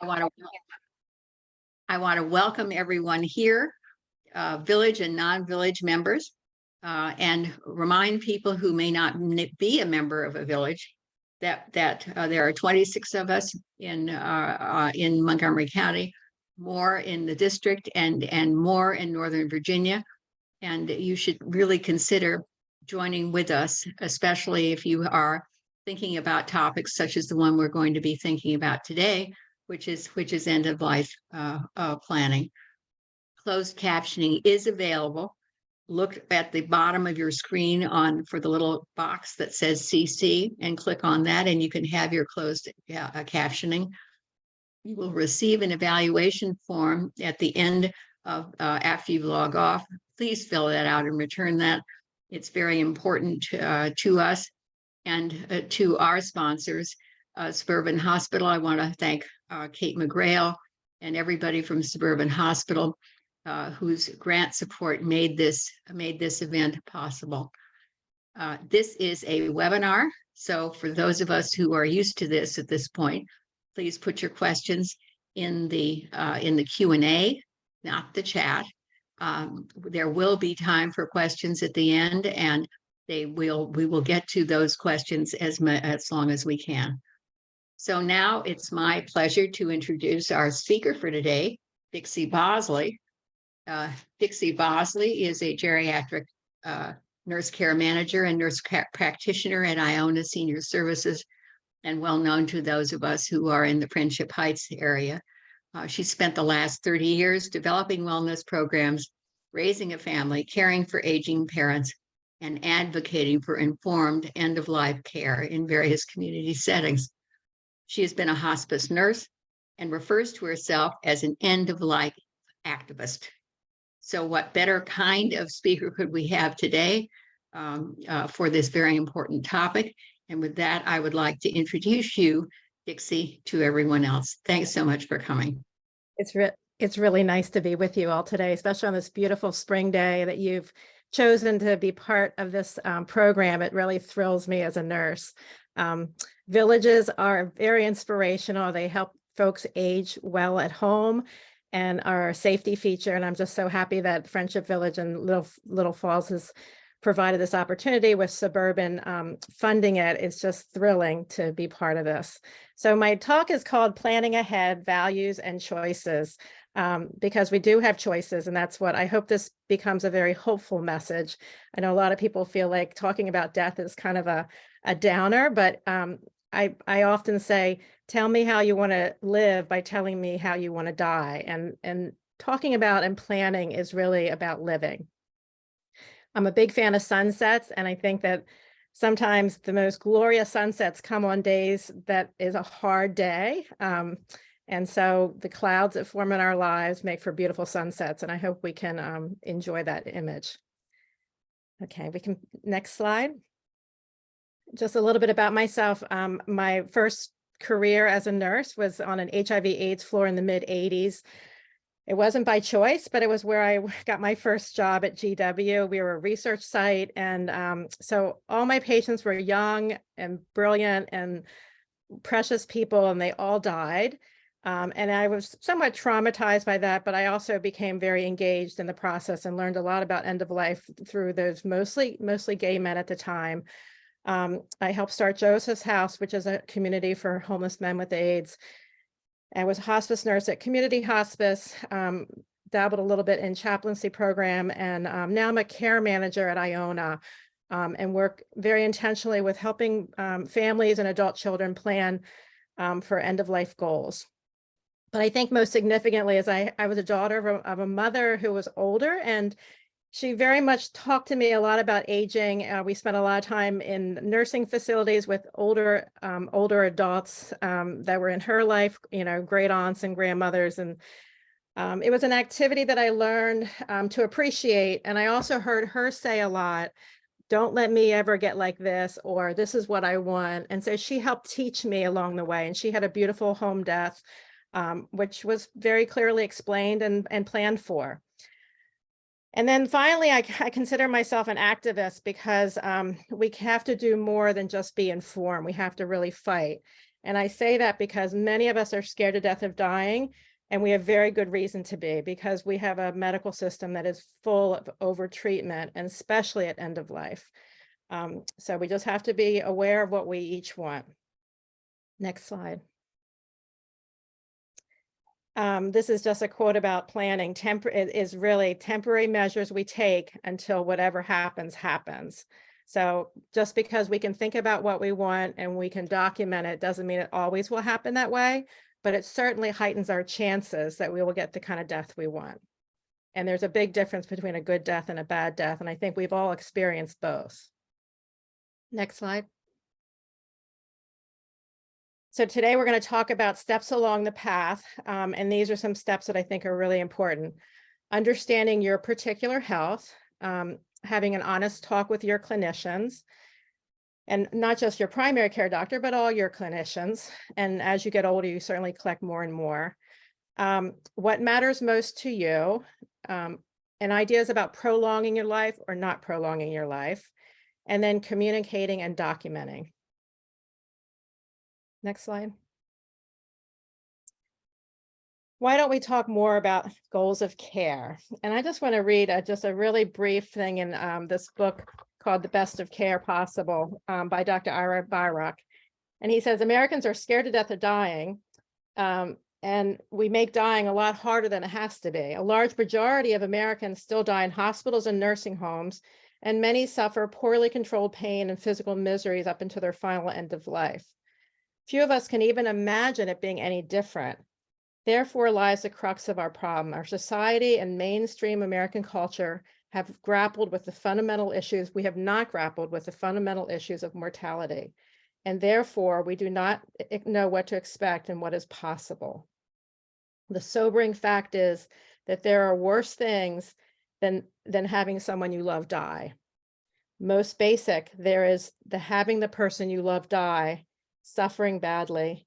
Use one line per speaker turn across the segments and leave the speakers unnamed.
I want to welcome everyone here, village and non-village members, and remind people who may not be a member of a village that there are 26 of us in Montgomery County, more in the district, and more in Northern Virginia. And you should really consider joining with us, especially if you are thinking about topics such as the one we're going to be thinking about today, which is end of life planning. Closed captioning is available. Look at the bottom of your screen for the little box that says CC and click on that, and you can have your closed captioning. You will receive an evaluation form at the end of after you log off. Please fill that out and return that. It's very important to us and to our sponsors, Suburban Hospital. I want to thank Kate McGrail and everybody from Suburban Hospital whose grant support made this event possible. This is a webinar, so for those of us who are used to this at this point, please put your questions in the Q&A, not the chat. There will be time for questions at the end, and we will get to those questions as long as we can. So now it's my pleasure to introduce our speaker for today, Dixie Bosley. Dixie Bosley is a geriatric nurse care manager and nurse practitioner at Iona Senior Services, and well known to those of us who are in the Friendship Heights area. She spent the last 30 years developing wellness programs, raising a family, caring for aging parents, and advocating for informed end-of-life care in various community settings. She has been a hospice nurse and refers to herself as an end-of-life activist. So what better kind of speaker could we have today for this very important topic? And with that, I would like to introduce you, Dixie, to everyone else. Thanks so much for coming.
It's really nice to be with you all today, especially on this beautiful spring day that you've chosen to be part of this program. It really thrills me as a nurse. Villages are very inspirational. They help folks age well at home and are a safety feature. And I'm just so happy that Friendship Village and Little Falls has provided this opportunity with Suburban funding it. It's just thrilling to be part of this. So my talk is called Planning Ahead, Values and Choices, because we do have choices, and that's what I hope this becomes a very hopeful message. I know a lot of people feel like talking about death is kind of a downer, but I often say, tell me how you want to live by telling me how you want to die. And talking about and planning is really about living. I'm a big fan of sunsets, and I think that sometimes the most glorious sunsets come on days that is a hard day. And so the clouds that form in our lives make for beautiful sunsets, and I hope we can enjoy that image. Okay, we can, next slide. Just a little bit about myself. My first career as a nurse was on an HIV/AIDS floor in the mid-'80s. It wasn't by choice, but it was where I got my first job at GW. We were a research site, and so all my patients were young and brilliant and precious people, and they all died. And I was somewhat traumatized by that, but I also became very engaged in the process and learned a lot about end of life through those mostly gay men at the time. I helped start Joseph's House, which is a community for homeless men with AIDS. I was a hospice nurse at Community Hospice, dabbled a little bit in chaplaincy program, and now I'm a care manager at Iona, and work very intentionally with helping families and adult children plan for end-of-life goals. But I think most significantly is I was a daughter of a mother who was older, and she very much talked to me a lot about aging. We spent a lot of time in nursing facilities with older adults that were in her life, great aunts and grandmothers. And it was an activity that I learned to appreciate. And I also heard her say a lot, don't let me ever get like this, or this is what I want. And so she helped teach me along the way. And she had a beautiful home death, which was very clearly explained and planned for. And then finally, I consider myself an activist because we have to do more than just be informed. We have to really fight. And I say that because many of us are scared to death of dying, and we have very good reason to be, because we have a medical system that is full of overtreatment, and especially at end of life. So we just have to be aware of what we each want. Next slide. This is just a quote about planning. It is really temporary measures we take until whatever happens, happens. So just because we can think about what we want and we can document it doesn't mean it always will happen that way, but it certainly heightens our chances that we will get the kind of death we want. And there's a big difference between a good death and a bad death. And I think we've all experienced both. Next slide. So today we're going to talk about steps along the path. And these are some steps that I think are really important. Understanding your particular health, having an honest talk with your clinicians, and not just your primary care doctor, but all your clinicians. And as you get older, you certainly collect more and more. What matters most to you, and ideas about prolonging your life or not prolonging your life, and then communicating and documenting. Next slide. Why don't we talk more about goals of care? And I just want to read just a really brief thing in this book called The Best of Care Possible by Dr. Ira Byock. And he says, Americans are scared to death of dying, and we make dying a lot harder than it has to be. A large majority of Americans still die in hospitals and nursing homes, and many suffer poorly controlled pain and physical miseries up until their final end of life. Few of us can even imagine it being any different. Therefore lies the crux of our problem. Our society and mainstream American culture have grappled with the fundamental issues. We have not grappled with the fundamental issues of mortality. And therefore, we do not know what to expect and what is possible. The sobering fact is that there are worse things than having someone you love die. Most basic, there is having the person you love die, suffering badly.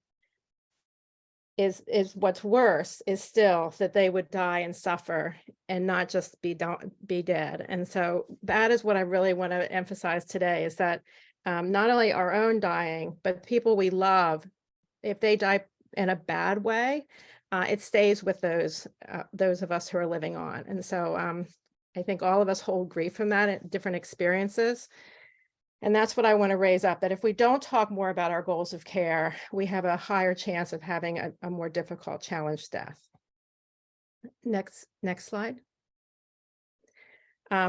Is what's worse is still that they would die and suffer and not just be dead. And so that is what I really want to emphasize today, is that not only our own dying, but people we love, if they die in a bad way, it stays with those of us who are living on. And so I think all of us hold grief from that at different experiences. And that's what I want to raise up, that if we don't talk more about our goals of care, we have a higher chance of having a more difficult, challenged death. Next slide.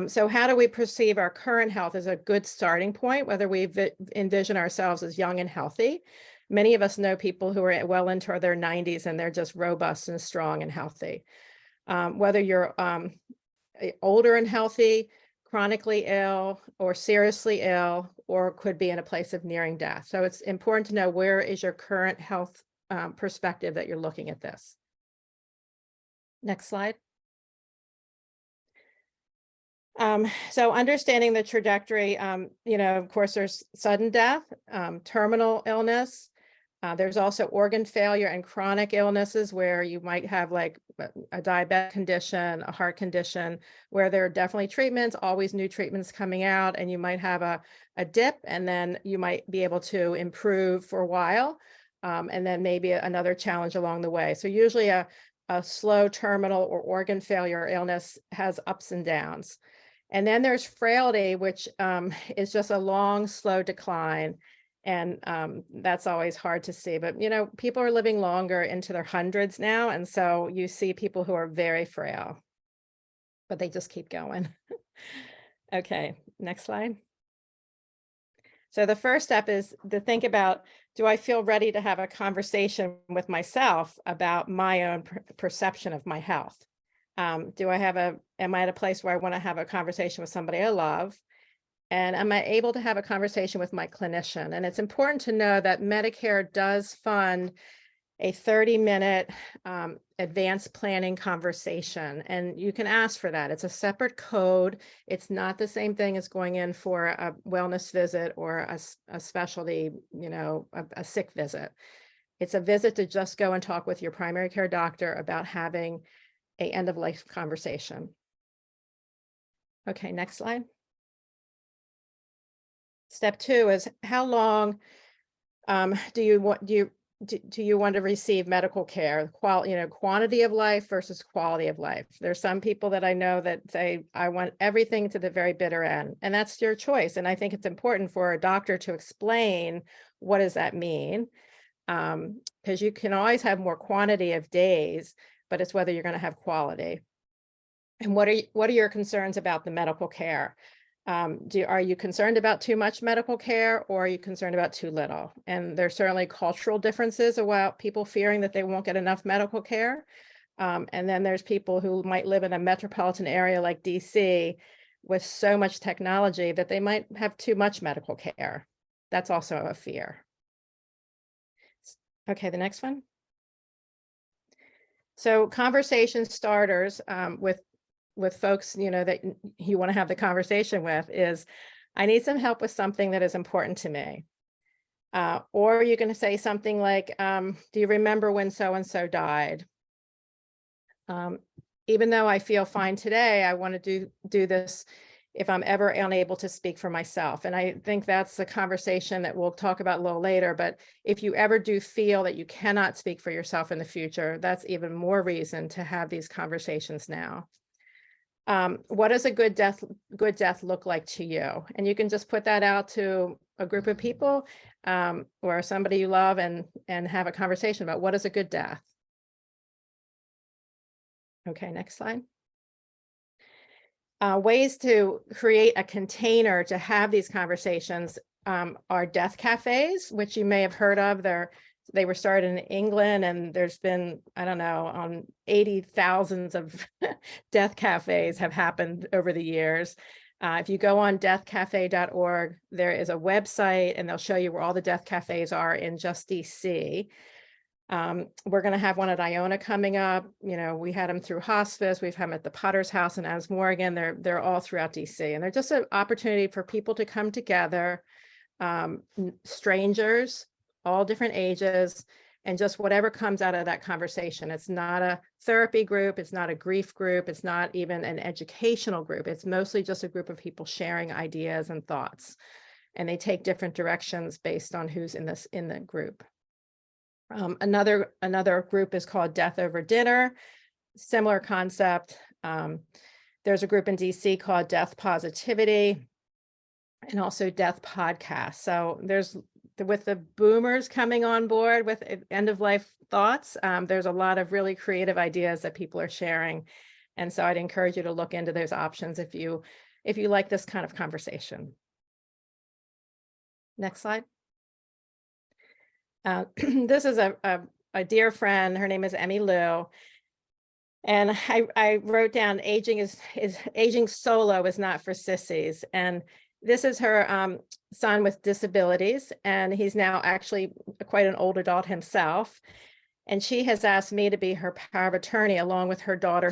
So how do we perceive our current health as a good starting point, whether we envision ourselves as young and healthy? Many of us know people who are well into their 90s and they're just robust and strong and healthy. Whether you're older and healthy, chronically ill, or seriously ill, or could be in a place of nearing death. So it's important to know, where is your current health perspective that you're looking at this. Next slide. So understanding the trajectory, of course, there's sudden death, terminal illness. There's also organ failure and chronic illnesses where you might have like a diabetic condition, a heart condition, where there are definitely treatments, always new treatments coming out, and you might have a dip, and then you might be able to improve for a while, and then maybe another challenge along the way. So usually a slow terminal or organ failure illness has ups and downs. And then there's frailty, which is just a long, slow decline. And that's always hard to see, but people are living longer, into their hundreds now. And so you see people who are very frail, but they just keep going. Okay, next slide. So the first step is to think about, do I feel ready to have a conversation with myself about my own perception of my health? Am I at a place where I want to have a conversation with somebody I love? And am I able to have a conversation with my clinician? And it's important to know that Medicare does fund a 30-minute advanced planning conversation, and you can ask for that. It's a separate code. It's not the same thing as going in for a wellness visit or a specialty, a sick visit. It's a visit to just go and talk with your primary care doctor about having an end-of-life conversation. Okay, next slide. Step 2 is, how long do you do you want to receive medical care? Quantity of life versus quality of life. There's some people that I know that say, I want everything to the very bitter end, and that's your choice. And I think it's important for a doctor to explain what does that mean, because you can always have more quantity of days, but it's whether you're going to have quality. And what are your concerns about the medical care? Are you concerned about too much medical care, or are you concerned about too little? And there's certainly cultural differences about people fearing that they won't get enough medical care. And then there's people who might live in a metropolitan area like DC with so much technology that they might have too much medical care. That's also a fear. Okay, the next one. So conversation starters with folks, that you want to have the conversation with is, I need some help with something that is important to me. Or you can say something like, do you remember when so-and-so died? Even though I feel fine today, I want to do this if I'm ever unable to speak for myself. And I think that's the conversation that we'll talk about a little later. But if you ever do feel that you cannot speak for yourself in the future, that's even more reason to have these conversations now. What does a good death look like to you? And you can just put that out to a group of people or somebody you love and have a conversation about what is a good death. Okay, next slide. Ways to create a container to have these conversations are death cafes, which you may have heard of. They were started in England, and there's been, I don't know, 80,000 of death cafes have happened over the years. If you go on deathcafe.org, there is a website, and they'll show you where all the death cafes are in just DC. We're going to have one at Iona coming up. We had them through hospice. We've had them at the Potter's House in Adams Morgan. They're all throughout DC, and they're just an opportunity for people to come together, strangers, all different ages, and just whatever comes out of that conversation. It's not a therapy group. It's not a grief group. It's not even an educational group. It's mostly just a group of people sharing ideas and thoughts, and they take different directions based on who's in the group. Another group is called Death Over Dinner. Similar concept. There's a group in DC called Death Positivity, and also Death Podcast. So with the boomers coming on board with end of life thoughts, there's a lot of really creative ideas that people are sharing. And so I'd encourage you to look into those options if you like this kind of conversation. Next slide. This is a dear friend. Her name is Emmy Lou. And I wrote down aging solo is not for sissies. And this is her son with disabilities, and he's now actually quite an old adult himself. And she has asked me to be her power of attorney along with her daughter,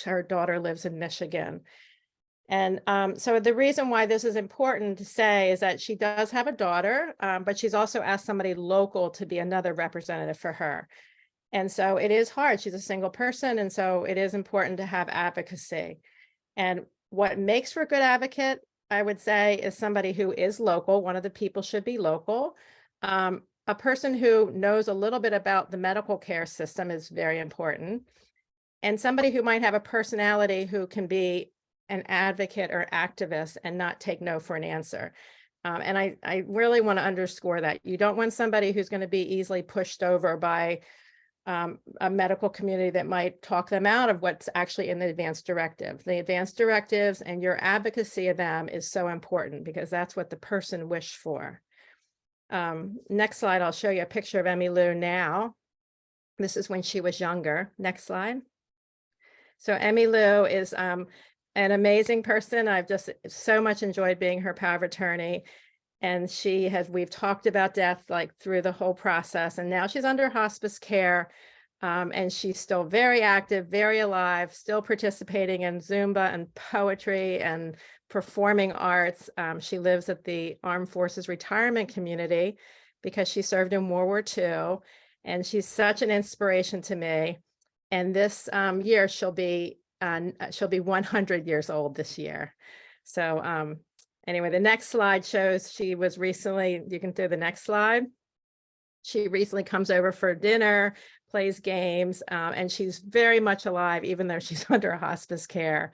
her daughter lives in Michigan. And so the reason why this is important to say is that she does have a daughter, but she's also asked somebody local to be another representative for her. And so it is hard. She's a single person. And so it is important to have advocacy. And what makes for a good advocate, I would say, is somebody who is local. One of the people should be local. A person who knows a little bit about the medical care system is very important. And somebody who might have a personality who can be an advocate or activist and not take no for an answer. And I really want to underscore that. You don't want somebody who's going to be easily pushed over by a medical community that might talk them out of what's actually in the advanced directive. The advanced directives and your advocacy of them is so important because that's what the person wished for. Next slide, I'll show you a picture of Emmy Lou now. This is when she was younger. Next slide. So Emmy Lou is an amazing person. I've just so much enjoyed being her power of attorney. And we've talked about death like through the whole process, and now she's under hospice care. And she's still very active, very alive, still participating in Zumba and poetry and performing arts. She lives at the Armed Forces Retirement Community because she served in World War II, and she's such an inspiration to me. And this year she'll be 100 years old this year. So anyway, the next slide shows she was recently, you can do the next slide. She recently comes over for dinner, plays games, and she's very much alive, even though she's under hospice care.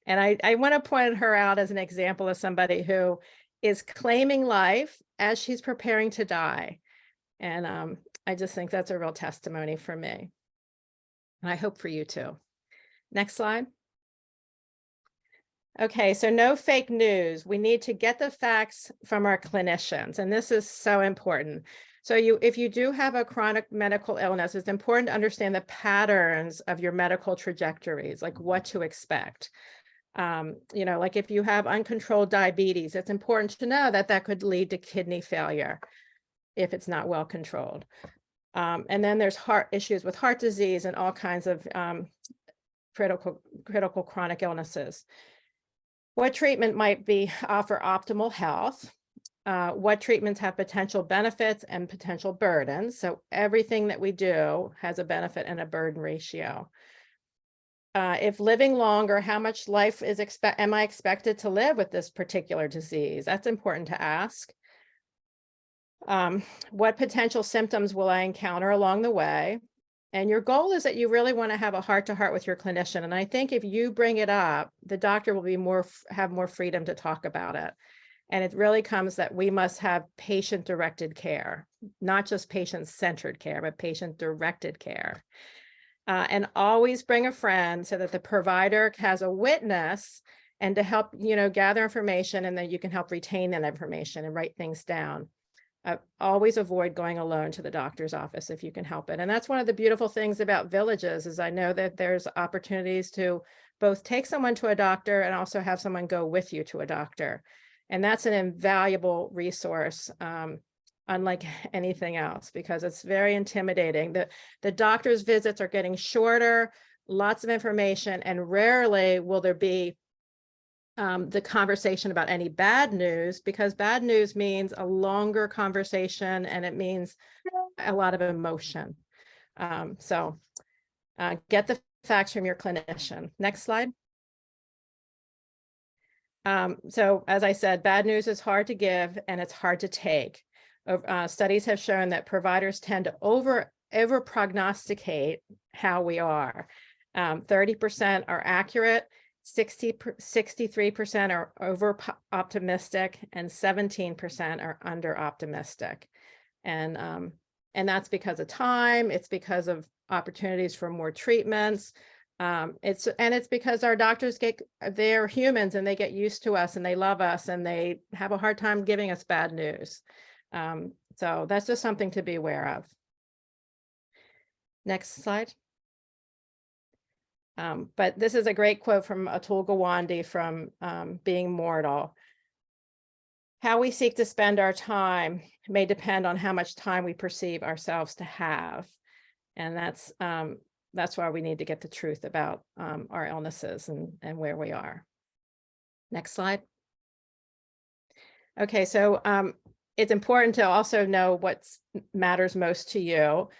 And I want to point her out as an example of somebody who is claiming life as she's preparing to die. And I just think that's a real testimony for me. And I hope for you too. Next slide. Okay, so no fake news. We need to get the facts from our clinicians, and this is so important. So if you do have a chronic medical illness, it's important to understand the patterns of your medical trajectories, like what to expect. Like if you have uncontrolled diabetes, it's important to know that that could lead to kidney failure if it's not well controlled. And then there's heart issues with heart disease and all kinds of critical chronic illnesses. What treatment might offer optimal health? What treatments have potential benefits and potential burdens? So everything that we do has a benefit and a burden ratio. If living longer, how much life am I expected to live with this particular disease? That's important to ask. What potential symptoms will I encounter along the way? And your goal is that you really want to have a heart-to-heart with your clinician. And I think if you bring it up, the doctor will have more freedom to talk about it. And it really comes that we must have patient-directed care, not just patient-centered care, but patient-directed care. And always bring a friend so that the provider has a witness and to help, gather information, and then you can help retain that information and write things down. Always avoid going alone to the doctor's office if you can help it. And that's one of the beautiful things about villages is I know that there's opportunities to both take someone to a doctor and also have someone go with you to a doctor. And that's an invaluable resource, unlike anything else, because it's very intimidating. The doctor's visits are getting shorter, lots of information, and rarely will there be the conversation about any bad news, because bad news means a longer conversation and it means a lot of emotion. So get the facts from your clinician. Next slide. So as I said, bad news is hard to give and it's hard to take. Studies have shown that providers tend to over prognosticate how we are. 30% are accurate, 63% are over optimistic, and 17% are under optimistic. And that's because of time. It's because of opportunities for more treatments. It's because our doctors they're humans and they get used to us and they love us and they have a hard time giving us bad news. So that's just something to be aware of. Next slide. But this is a great quote from Atul Gawande from Being Mortal. How we seek to spend our time may depend on how much time we perceive ourselves to have. And that's why we need to get the truth about our illnesses and where we are. Next slide. Okay, so it's important to also know what matters most to you.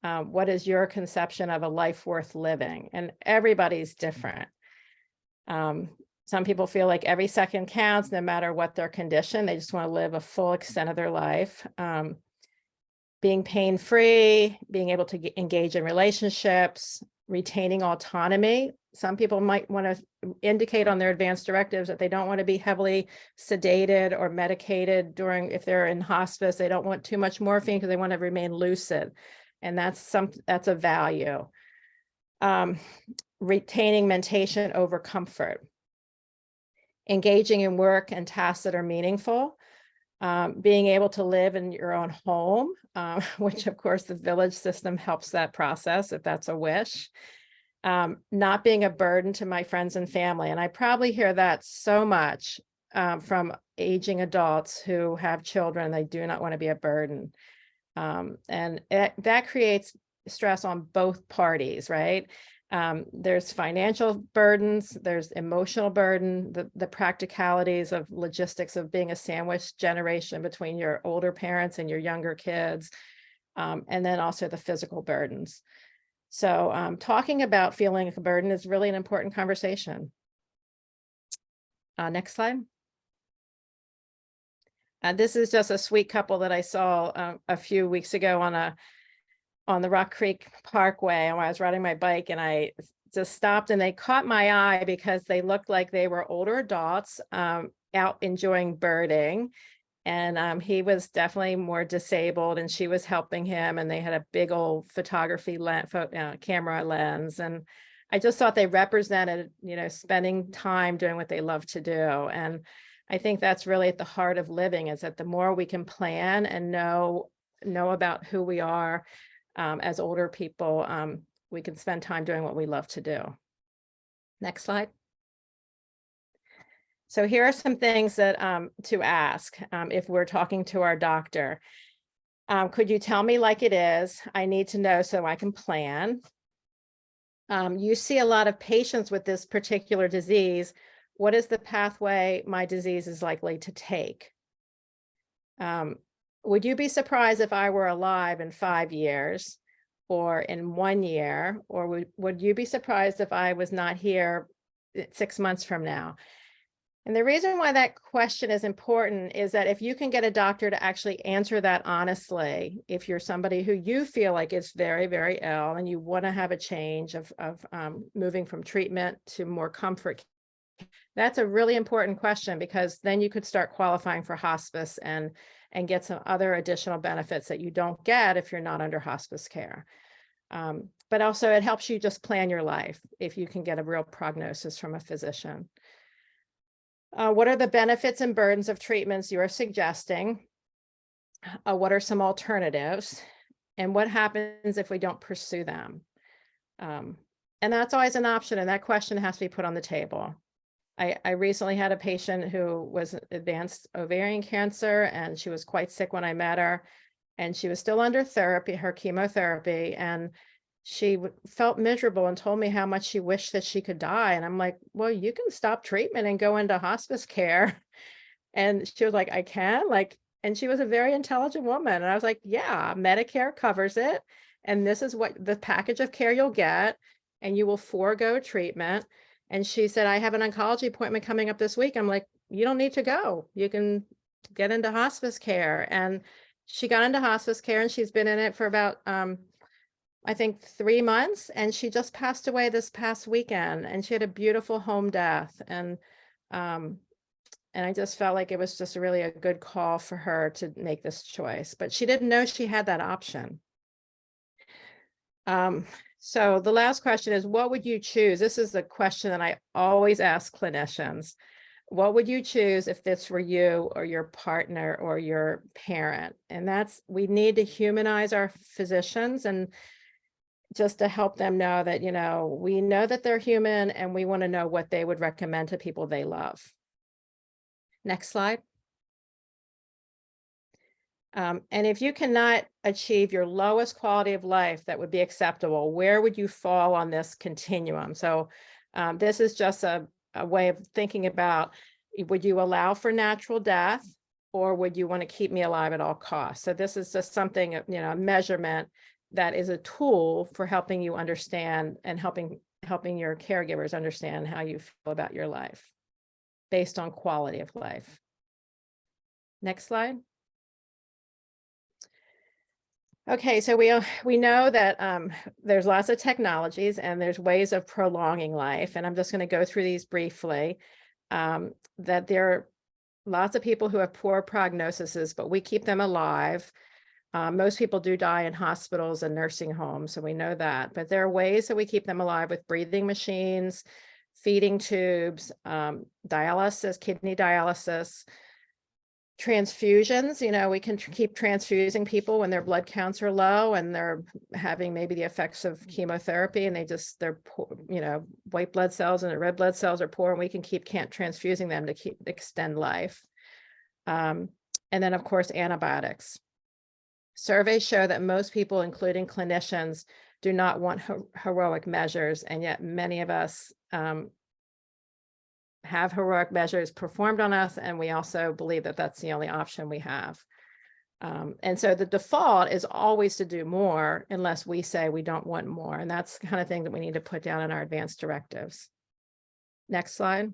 What is your conception of a life worth living? And everybody's different. Some people feel like every second counts, no matter what their condition. They just want to live a full extent of their life. Being pain-free, being able to engage in relationships, retaining autonomy. Some people might want to indicate on their advanced directives that they don't want to be heavily sedated or medicated if they're in hospice. They don't want too much morphine because they want to remain lucid. And that's a value. Retaining mentation over comfort. Engaging in work and tasks that are meaningful. Being able to live in your own home, which of course the village system helps that process if that's a wish. Not being a burden to my friends and family. And I probably hear that so much from aging adults who have children. They do not want to be a burden. And that creates stress on both parties, right? There's financial burdens, there's emotional burden, the practicalities of logistics of being a sandwich generation between your older parents and your younger kids, and then also the physical burdens. So talking about feeling like a burden is really an important conversation. Next slide. This is just a sweet couple that I saw a few weeks ago on the Rock Creek Parkway, and I was riding my bike, and I just stopped, and they caught my eye because they looked like they were older adults out enjoying birding. And he was definitely more disabled, and she was helping him, and they had a big old photography camera lens. And I just thought they represented, spending time doing what they love to do. And I think that's really at the heart of living, is that the more we can plan and know about who we are as older people, we can spend time doing what we love to do. Next slide. So here are some things that to ask if we're talking to our doctor. Could you tell me like it is? I need to know so I can plan. You see a lot of patients with this particular disease. What is the pathway my disease is likely to take? Would you be surprised if I were alive in 5 years or in 1 year? Or would you be surprised if I was not here 6 months from now? And the reason why that question is important is that if you can get a doctor to actually answer that honestly, if you're somebody who you feel like is very, very ill and you want to have a change of moving from treatment to more comfort, that's a really important question, because then you could start qualifying for hospice and get some other additional benefits that you don't get if you're not under hospice care. But also it helps you just plan your life if you can get a real prognosis from a physician. What are the benefits and burdens of treatments you are suggesting? What are some alternatives? And what happens if we don't pursue them? And that's always an option, and that question has to be put on the table. I recently had a patient who was advanced ovarian cancer, and she was quite sick when I met her, and she was still under therapy, her chemotherapy, and she felt miserable and told me how much she wished that she could die. And I'm like, well, you can stop treatment and go into hospice care. And she was like, I can? And she was a very intelligent woman. And I was like, yeah, Medicare covers it. And this is what the package of care you'll get, and you will forego treatment. And she said, I have an oncology appointment coming up this week. I'm like, you don't need to go. You can get into hospice care. And she got into hospice care, and she's been in it for about, I think 3 months, and she just passed away this past weekend, and she had a beautiful home death. And I just felt like it was just really a good call for her to make this choice, but she didn't know she had that option. So the last question is, what would you choose? This is the question that I always ask clinicians. What would you choose if this were you or your partner or your parent? And we need to humanize our physicians, and just to help them know that, we know that they're human, and we want to know what they would recommend to people they love. Next slide. And if you cannot achieve your lowest quality of life that would be acceptable, where would you fall on this continuum? So this is just a way of thinking about, would you allow for natural death, or would you want to keep me alive at all costs? So this is just something, a measurement that is a tool for helping you understand and helping your caregivers understand how you feel about your life based on quality of life. Next slide. Okay, so we know that there's lots of technologies and there's ways of prolonging life, and I'm just going to go through these briefly. That there are lots of people who have poor prognoses, but we keep them alive. Most people do die in hospitals and nursing homes, so we know that. But there are ways that we keep them alive with breathing machines, feeding tubes, dialysis, kidney dialysis, transfusions. We can keep transfusing people when their blood counts are low and they're having maybe the effects of chemotherapy, and they're poor, white blood cells and the red blood cells are poor, and we can keep transfusing them to extend life. And then, of course, antibiotics. Surveys show that most people, including clinicians, do not want heroic measures, and yet many of us have heroic measures performed on us, and we also believe that that's the only option we have. And so the default is always to do more unless we say we don't want more, and that's the kind of thing that we need to put down in our advanced directives. Next slide.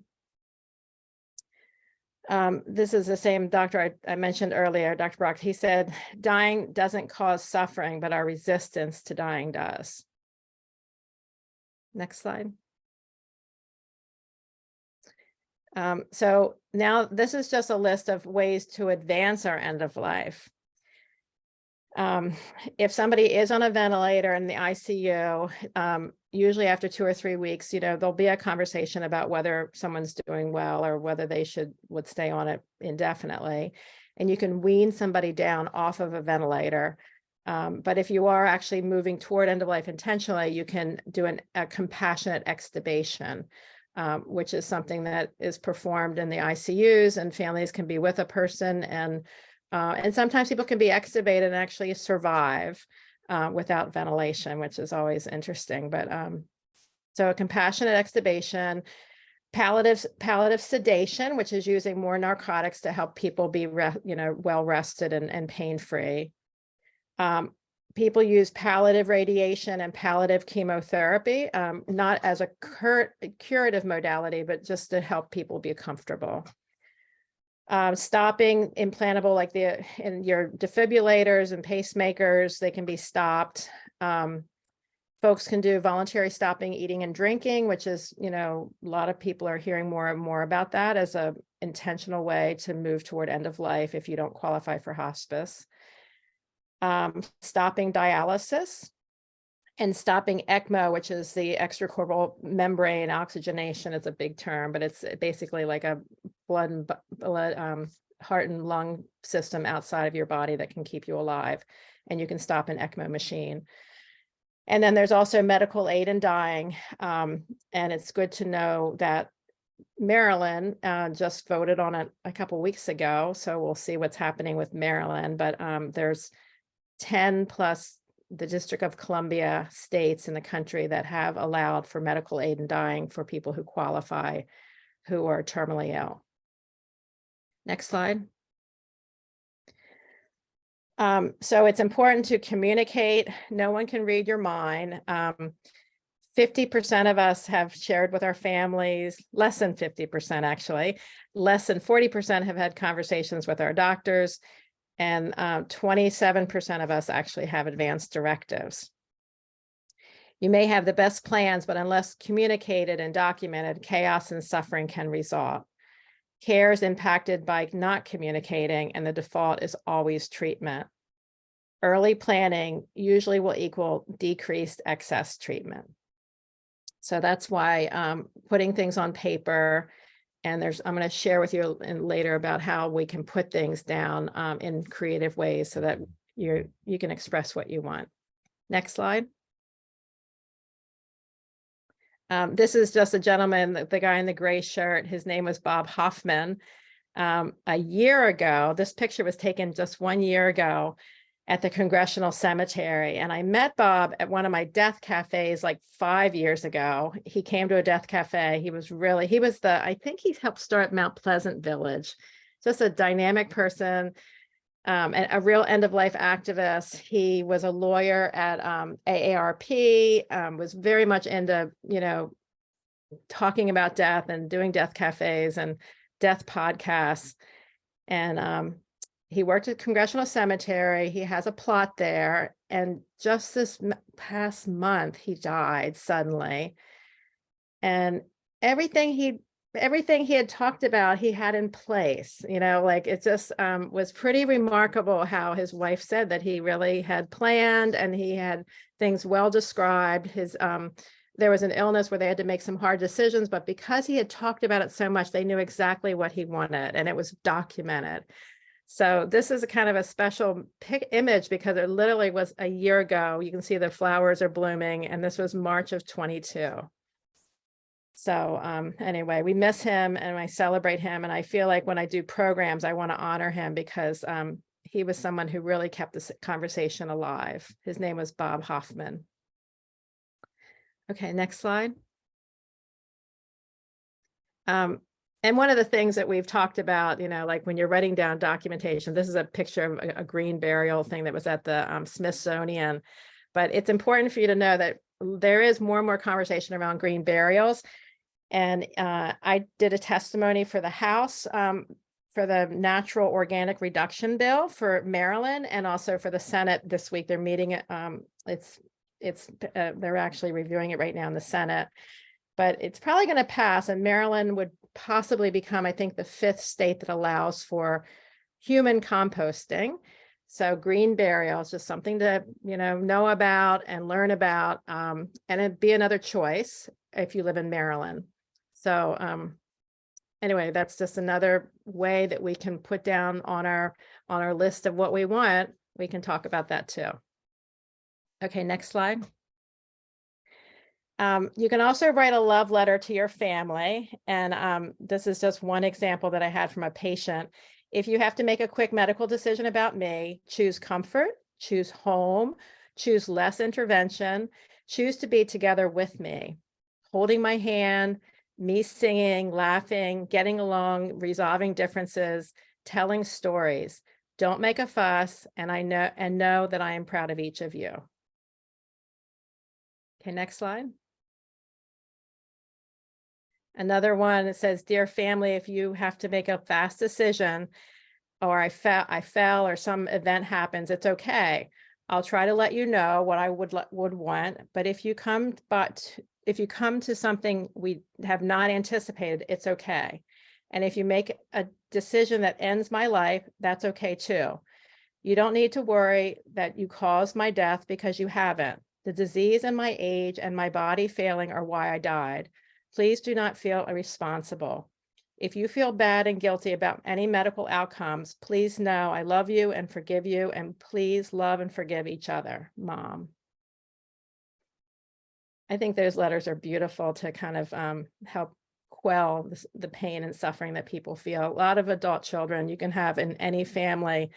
This is the same doctor I mentioned earlier, Dr. Brock. He said, dying doesn't cause suffering, but our resistance to dying does. Next slide. So now this is just a list of ways to advance our end of life. If somebody is on a ventilator in the ICU, usually after 2 or 3 weeks, there'll be a conversation about whether someone's doing well or whether they would stay on it indefinitely. And you can wean somebody down off of a ventilator. But if you are actually moving toward end of life intentionally, you can do a compassionate extubation, which is something that is performed in the ICUs, and families can be with a person, and sometimes people can be extubated and actually survive without ventilation, which is always interesting. But so a compassionate extubation, palliative sedation, which is using more narcotics to help people be well rested and pain-free. People use palliative radiation and palliative chemotherapy, not as a curative modality, but just to help people be comfortable. Stopping implantable, like in your defibrillators and pacemakers, they can be stopped. Folks can do voluntary stopping eating and drinking, which is, a lot of people are hearing more and more about that as a intentional way to move toward end of life if you don't qualify for hospice. Stopping dialysis, and stopping ECMO, which is the extracorporeal membrane oxygenation. It's a big term, but it's basically like a blood, heart and lung system outside of your body that can keep you alive. And you can stop an ECMO machine. And then there's also medical aid in dying. And it's good to know that Maryland just voted on it a couple weeks ago. So we'll see what's happening with Maryland. But there's 10 plus the District of Columbia states in the country that have allowed for medical aid in dying for people who qualify, who are terminally ill. Next slide. So it's important to communicate. No one can read your mind. 50% of us have shared with our families, less than 50% actually, less than 40% have had conversations with our doctors, and 27% of us actually have advanced directives. You may have the best plans, but unless communicated and documented, chaos and suffering can result. Care is impacted by not communicating, and the default is always treatment. Early planning usually will equal decreased excess treatment. So that's why putting things on paper, and I'm going to share with you later about how we can put things down in creative ways so that you can express what you want. Next slide. This is just a gentleman, the guy in the gray shirt. His name was Bob Hoffman. A year ago, this picture was taken just 1 year ago at the Congressional Cemetery. And I met Bob at one of my death cafes like 5 years ago. He came to a death cafe. I think he helped start Mount Pleasant Village. Just a dynamic person, and a real end-of-life activist. He was a lawyer at AARP, was very much into, talking about death and doing death cafes and death podcasts. And he worked at Congressional Cemetery. He has a plot there. And just this past month, he died suddenly. And everything he had talked about, he had in place, it just was pretty remarkable how his wife said that he really had planned and he had things well described. There was an illness where they had to make some hard decisions, but because he had talked about it so much, they knew exactly what he wanted, and it was documented. So this is a kind of a special image because it literally was a year ago. You can see the flowers are blooming, and this was March of 22. So anyway, we miss him and I celebrate him. And I feel like when I do programs, I want to honor him because he was someone who really kept this conversation alive. His name was Bob Hoffman. Okay, next slide. And one of the things that we've talked about, like when you're writing down documentation, this is a picture of a green burial thing that was at the Smithsonian. But it's important for you to know that there is more and more conversation around green burials. And I did a testimony for the House the natural organic reduction bill for Maryland, and also for the Senate this week. They're meeting it. They're actually reviewing it right now in the Senate, but it's probably going to pass. And Maryland would possibly become, I think, the 5th state that allows for human composting. So green burial is just something to, know about and learn about, and it'd be another choice if you live in Maryland. So anyway, that's just another way that we can put down on our list of what we want. We can talk about that too. Okay, next slide. You can also write a love letter to your family. And this is just one example that I had from a patient. If you have to make a quick medical decision about me, choose comfort, choose home, choose less intervention, choose to be together with me, holding my hand, me singing, laughing, getting along, resolving differences, telling stories. Don't make a fuss, and know that I am proud of each of you. Okay, next slide. Another one, it says, dear family, if you have to make a fast decision, or I fell or some event happens, it's okay. I'll try to let you know what I would want, but if you come to something we have not anticipated, it's okay. And if you make a decision that ends my life, that's okay too. You don't need to worry that you caused my death, because you haven't. The disease and my age and my body failing are why I died. Please do not feel irresponsible. If you feel bad and guilty about any medical outcomes, please know I love you and forgive you, and please love and forgive each other, Mom. I think those letters are beautiful to kind of help quell the pain and suffering that people feel. A lot of adult children, you can have in any family,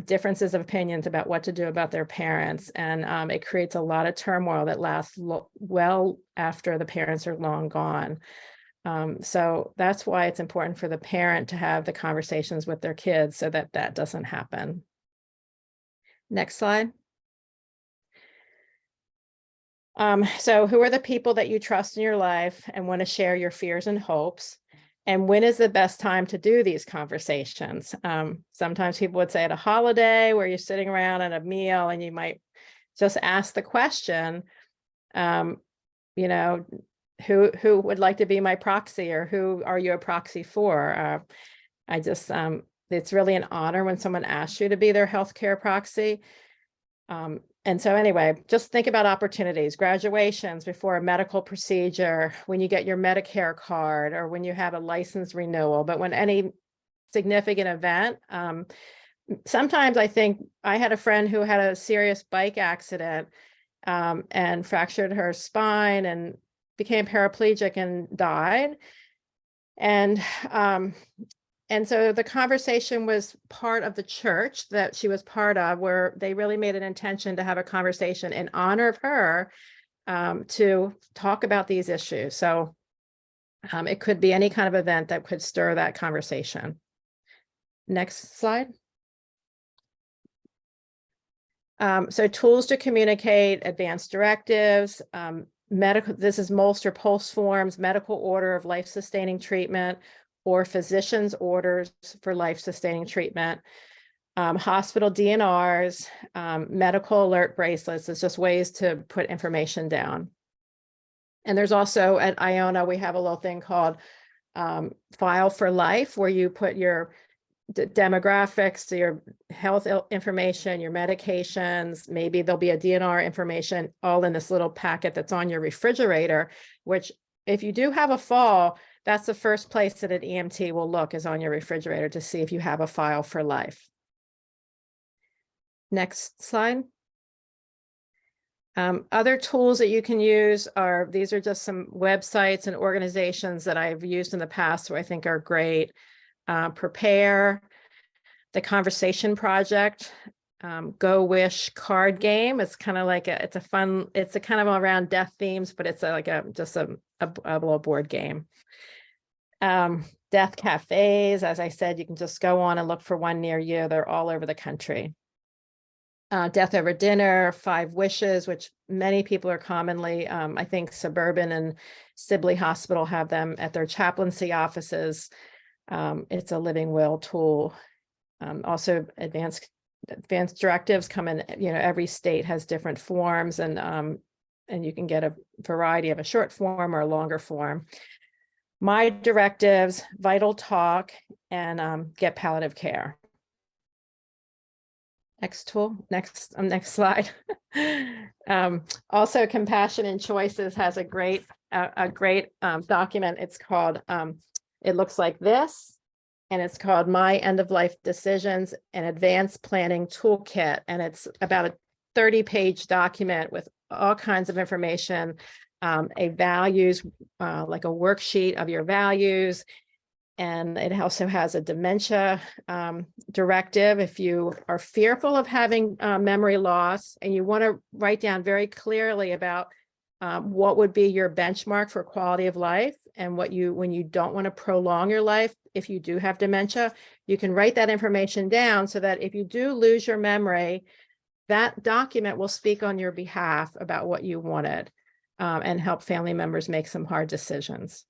differences of opinions about what to do about their parents. And it creates a lot of turmoil that lasts well after the parents are long gone. So that's why it's important for the parent to have the conversations with their kids so that that doesn't happen. Next slide. So who are the people that you trust in your life and want to share your fears and hopes? And when is the best time to do these conversations? Sometimes people would say at a holiday where you're sitting around at a meal, and you might just ask the question, who would like to be my proxy, or who are you a proxy for? It's really an honor when someone asks you to be their healthcare proxy. And so anyway, just think about opportunities, graduations, before a medical procedure, when you get your Medicare card, or when you have a license renewal. But when any significant event, sometimes I think I had a friend who had a serious bike accident and fractured her spine and became paraplegic and died. And so the conversation was part of the church that she was part of, where they really made an intention to have a conversation in honor of her, to talk about these issues. So it could be any kind of event that could stir that conversation. Next slide. So tools to communicate, advanced directives, this is MOLST or POLST forms, medical order of life-sustaining treatment, or physician's orders for life-sustaining treatment, hospital DNRs, medical alert bracelets. It's just ways to put information down. And there's also at Iona, we have a little thing called File for Life, where you put your demographics, your health information, your medications. Maybe there'll be a DNR information all in this little packet that's on your refrigerator, which if you do have a fall, that's the first place that an EMT will look, is on your refrigerator, to see if you have a file for life. Next slide. Other tools that you can use these are just some websites and organizations that I've used in the past, who I think are great. Prepare, the Conversation Project, Go Wish card game. It's kind of like it's a kind of around death themes, but it's just a little board game. Death cafes, as I said, you can just go on and look for one near you. They're all over the country. Death Over Dinner, 5 Wishes, which many people are commonly, I think Suburban and Sibley Hospital have them at their chaplaincy offices. It's a living will tool. Also advanced directives come in, every state has different forms, and you can get a variety of a short form or a longer form. My directives, Vital Talk, and Get Palliative Care. Next tool, next slide. Also, Compassion and Choices has a great document. It's called, it looks like this, and it's called My End of Life Decisions and Advanced Planning Toolkit. And it's about a 30-page document with all kinds of information, a values, like a worksheet of your values. And it also has a dementia directive. If you are fearful of having memory loss and you want to write down very clearly about what would be your benchmark for quality of life, and when you don't want to prolong your life, if you do have dementia, you can write that information down so that if you do lose your memory, that document will speak on your behalf about what you wanted, and help family members make some hard decisions.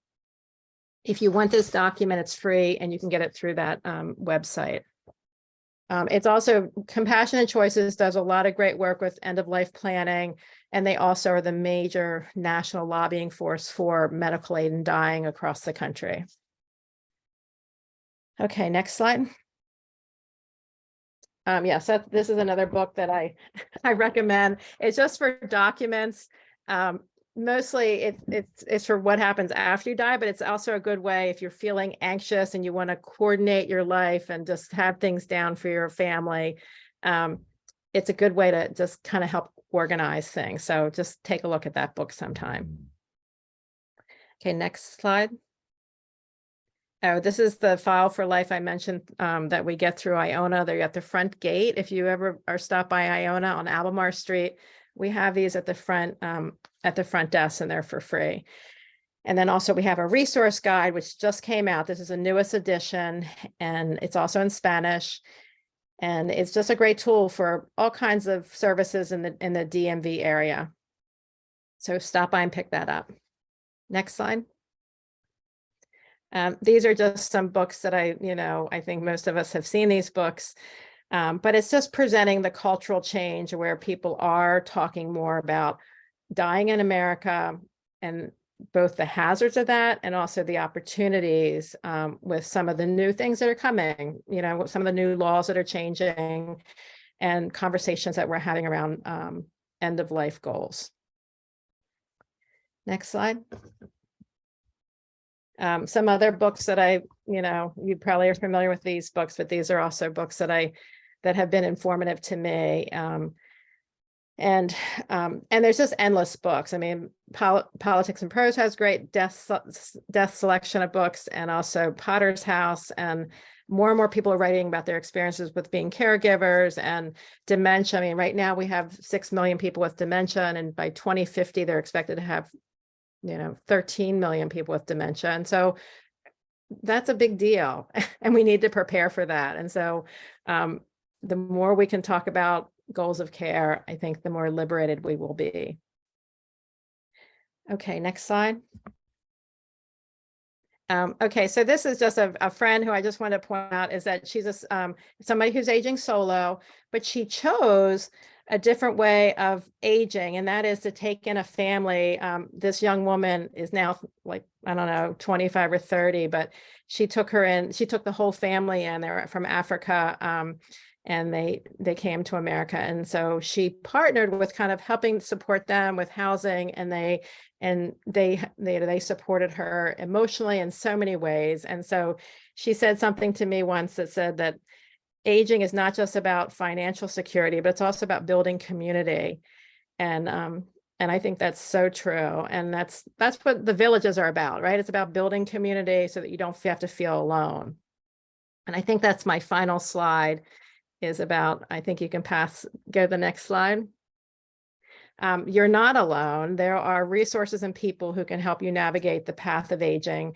If you want this document, it's free and you can get it through that website. It's also, Compassion and Choices does a lot of great work with end of life planning, and they also are the major national lobbying force for medical aid in dying across the country. Okay, next slide. Yes, this is another book that I recommend. It's just for documents. Mostly it's for what happens after you die, but it's also a good way if you're feeling anxious and you want to coordinate your life and just have things down for your family. It's a good way to just kind of help organize things. So just take a look at that book sometime. Okay, next slide. Oh, this is the File for Life I mentioned that we get through Iona. They're at the front gate. If you ever are stopped by Iona on Albemarle Street, we have these at the front desk, and they're for free. And then also we have a resource guide, which just came out. This is the newest edition, and it's also in Spanish. And it's just a great tool for all kinds of services in the DMV area. So stop by and pick that up. Next slide. These are just some books that I think most of us have seen these books. But it's just presenting the cultural change where people are talking more about dying in America, and both the hazards of that and also the opportunities with some of the new things that are coming, some of the new laws that are changing, and conversations that we're having around end of life goals. Next slide. Some other books that you probably are familiar with these books, but these are also books that have been informative to me. And there's just endless books. I mean, Politics and Prose has great death selection of books, and also Potter's House, and more and more people are writing about their experiences with being caregivers and dementia. I mean, right now we have 6 million people with dementia, and by 2050, they're expected to have 13 million people with dementia. And so that's a big deal, and we need to prepare for that. And so the more we can talk about goals of care, I think the more liberated we will be. Okay, next slide. Okay, so this is just a friend who I just want to point out is that she's somebody who's aging solo, but she chose a different way of aging, and that is to take in a family. This young woman is now, like, I don't know, 25 or 30, but she took the whole family in. They're from Africa, and they came to America. And so she partnered with kind of helping support them with housing, and they supported her emotionally in so many ways. And so she said something to me once that said that aging is not just about financial security, but it's also about building community. And I think that's so true. And that's what the villages are about, right? It's about building community so that you don't have to feel alone. And I think that's my final slide is about, I think you can go to the next slide. You're not alone. There are resources and people who can help you navigate the path of aging.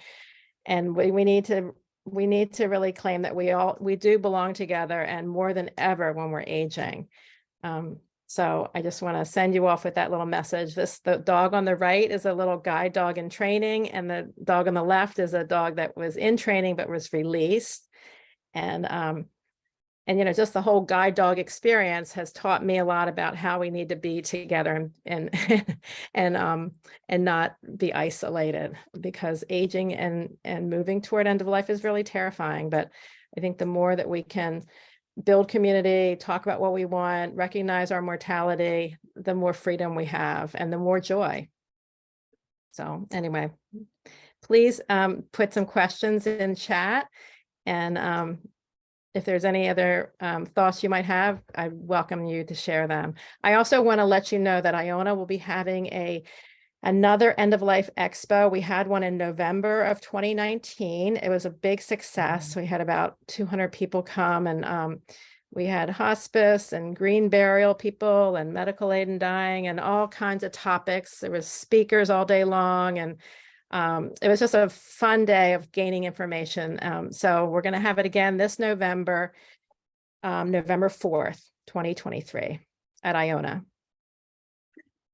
And we need to really claim that we do belong together, and more than ever when we're aging. So I just want to send you off with that little message. The dog on the right is a little guide dog in training, and the dog on the left is a dog that was in training but was released. And you know, just the whole guide dog experience has taught me a lot about how we need to be together and and not be isolated, because aging and moving toward end of life is really terrifying. But I think the more that we can build community, talk about what we want, recognize our mortality, the more freedom we have and the more joy. So anyway, please put some questions in chat, and if there's any other thoughts you might have, I welcome you to share them. I also want to let you know that Iona will be having another end of life expo. We had one in November of 2019. It was a big success. We had about 200 people come, and we had hospice and green burial people and medical aid in dying and all kinds of topics. There was speakers all day long, and it was just a fun day of gaining information. So we're going to have it again this November, November 4th, 2023 at Iona.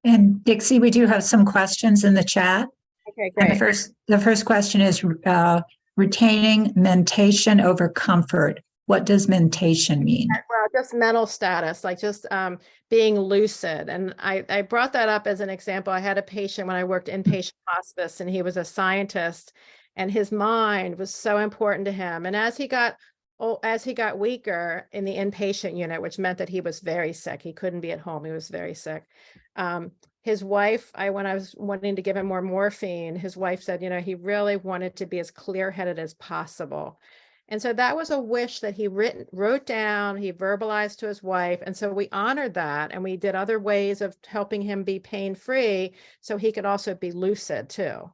And Dixie, we do have some questions in the chat.
Okay,
And
great.
the first question is retaining mentation over comfort. What does mentation mean?
Well, just mental status, like just being lucid. And I brought that up as an example. I had a patient when I worked inpatient hospice, and he was a scientist, and his mind was so important to him. And as he got weaker in the inpatient unit, which meant that he was very sick, he couldn't be at home, he was very sick. His wife, when I was wanting to give him more morphine, his wife said, you know, he really wanted to be as clear-headed as possible. And so that was a wish that he wrote down, he verbalized to his wife. And so we honored that, and we did other ways of helping him be pain-free so he could also be lucid too.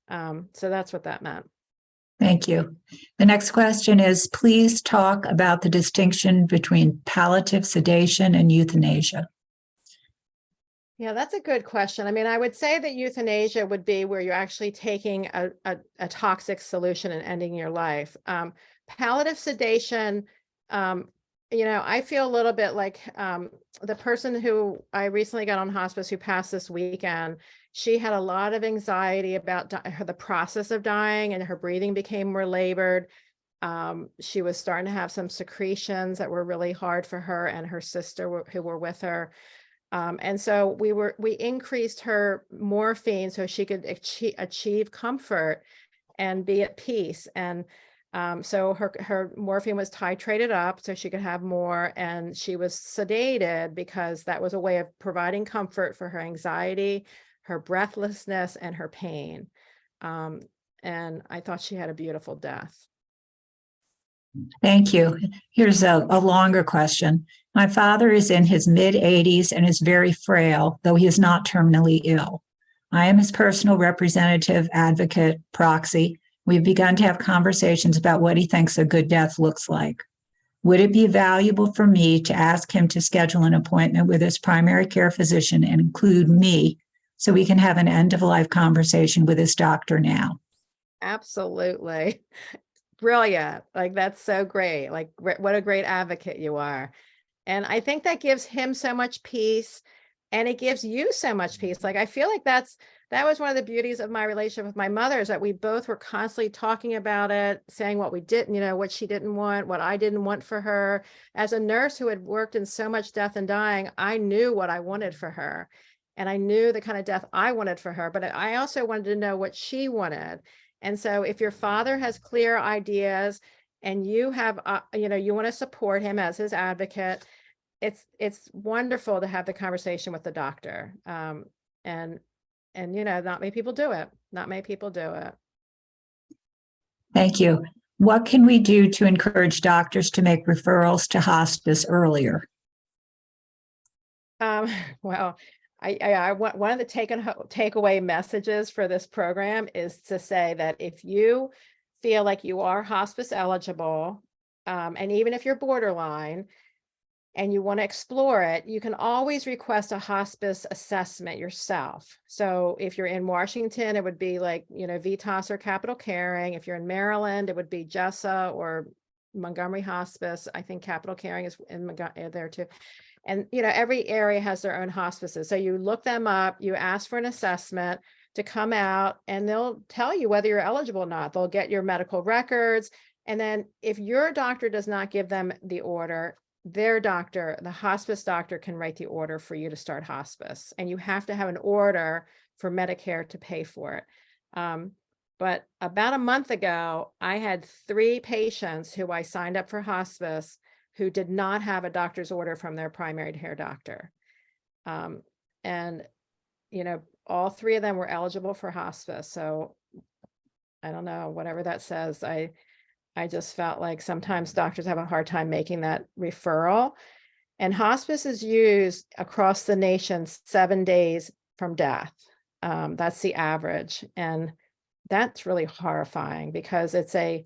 So that's what that meant.
Thank you. The next question is, please talk about the distinction between palliative sedation and euthanasia.
Yeah, that's a good question. I mean, I would say that euthanasia would be where you're actually taking a toxic solution and ending your life. Palliative sedation, you know, I feel a little bit like the person who I recently got on hospice who passed this weekend. She had a lot of anxiety about the process of dying, and her breathing became more labored. She was starting to have some secretions that were really hard for her and her sister who were with her. And so we increased her morphine so she could achieve comfort and be at peace. And so her morphine was titrated up so she could have more, and she was sedated because that was a way of providing comfort for her anxiety, her breathlessness, and her pain. And I thought she had a beautiful death.
Thank you. Here's a longer question. My father is in his mid-80s and is very frail, though he is not terminally ill. I am his personal representative, advocate, proxy. We've begun to have conversations about what he thinks a good death looks like. Would it be valuable for me to ask him to schedule an appointment with his primary care physician and include me so we can have an end-of-life conversation with his doctor now?
Absolutely. Brilliant. Like, that's so great. Like, what a great advocate you are. And I think that gives him so much peace, and it gives you so much peace. Like, I feel like that was one of the beauties of my relationship with my mother, is that we both were constantly talking about it, saying what we didn't, you know, what she didn't want, what I didn't want for her. As a nurse who had worked in so much death and dying, I knew what I wanted for her, and I knew the kind of death I wanted for her, but I also wanted to know what she wanted. And so if your father has clear ideas and you have, you know, you want to support him as his advocate, it's wonderful to have the conversation with the doctor. And you know, not many people do it. Not many people do it.
Thank you. What can we do to encourage doctors to make referrals to hospice earlier?
Well, I want one of the takeaway messages for this program is to say that if you feel like you are hospice eligible, and even if you're borderline and you want to explore it, you can always request a hospice assessment yourself. So if you're in Washington, it would be like, you know, VITAS or Capital Caring. If you're in Maryland, it would be JESSA or Montgomery Hospice. I think Capital Caring is in there too. And, every area has their own hospices. So you look them up, you ask for an assessment to come out, and they'll tell you whether you're eligible or not. They'll get your medical records. And then if your doctor does not give them the order, their doctor, the hospice doctor, can write the order for you to start hospice. And you have to have an order for Medicare to pay for it. But about a month ago, I had 3 patients who I signed up for hospice who did not have a doctor's order from their primary care doctor. And, all 3 of them were eligible for hospice. So I don't know, whatever that says. I just felt like sometimes doctors have a hard time making that referral. And hospice is used across the nation 7 days from death. That's the average. And that's really horrifying, because it's a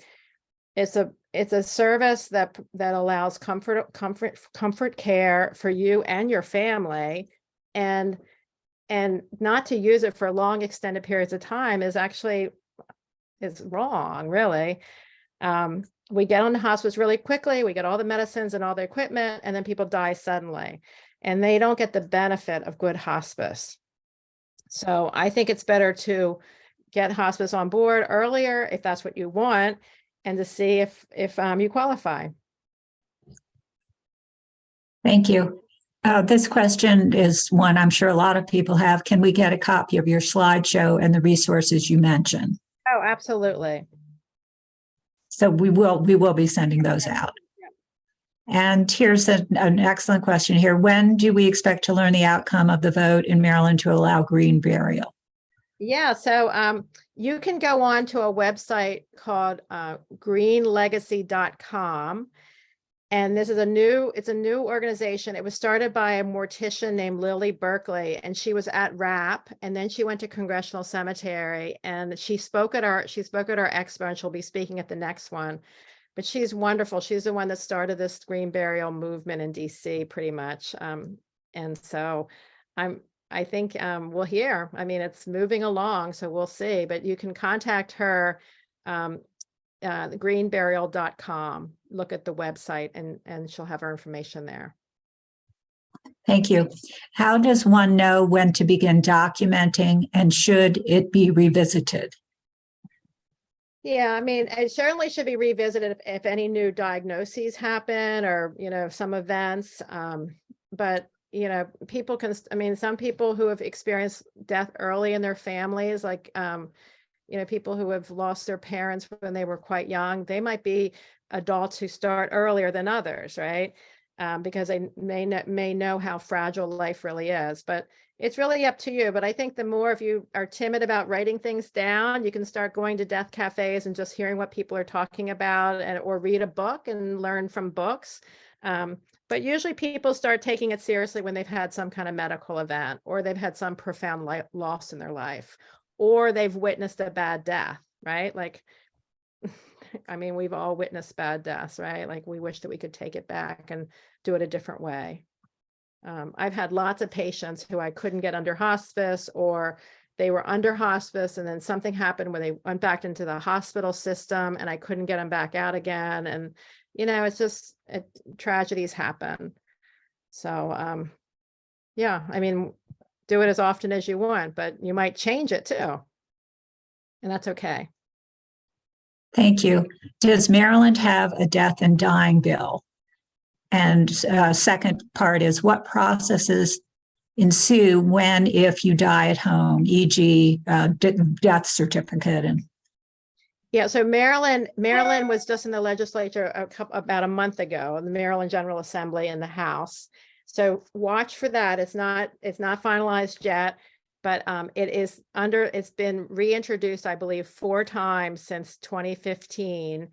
service that allows comfort care for you and your family, and not to use it for long extended periods of time is wrong, really. We get on the hospice really quickly, we get all the medicines and all the equipment, and then people die suddenly, and they don't get the benefit of good hospice. So I think it's better to get hospice on board earlier if that's what you want, and to see if you qualify.
Thank you. This question is one I'm sure a lot of people have. Can we get a copy of your slideshow and the resources you mentioned?
Oh, absolutely.
So we will be sending those out. And here's an excellent question here. When do we expect to learn the outcome of the vote in Maryland to allow green burial?
Yeah, so you can go on to a website called greenlegacy.com. And this is a new organization. It was started by a mortician named Lily Berkeley, and she was at RAP, and then she went to Congressional Cemetery, and she spoke at our expo, and she'll be speaking at the next one. But she's wonderful. She's the one that started this green burial movement in DC, pretty much. And so I think we'll hear. I mean, it's moving along, so we'll see. But you can contact her, greenburial.com. Look at the website, and she'll have her information there.
Thank you. How does one know when to begin documenting, and should it be revisited?
Yeah, I mean, it certainly should be revisited if any new diagnoses happen, or, some events. But, people can, some people who have experienced death early in their families, like, people who have lost their parents when they were quite young, they might be adults who start earlier than others, right? Because they may know how fragile life really is. But it's really up to you. But I think the more, if you are timid about writing things down, you can start going to death cafes and just hearing what people are talking about, or read a book and learn from books. But usually people start taking it seriously when they've had some kind of medical event, or they've had some profound loss in their life, or they've witnessed a bad death, right? Like, we've all witnessed bad deaths, right? Like, we wish that we could take it back and do it a different way. I've had lots of patients who I couldn't get under hospice, or they were under hospice and then something happened when they went back into the hospital system, and I couldn't get them back out again. And, it's just, tragedies happen. So, yeah, do it as often as you want, but you might change it too. And that's okay.
Thank you. Does Maryland have a death and dying bill? And second part is, what processes ensue when, if you die at home, e.g. Death certificate? And
yeah, so Maryland was just in the legislature about a month ago, the Maryland General Assembly in the House. So watch for that. It's not finalized yet, but it's been reintroduced, I believe, 4 times since 2015.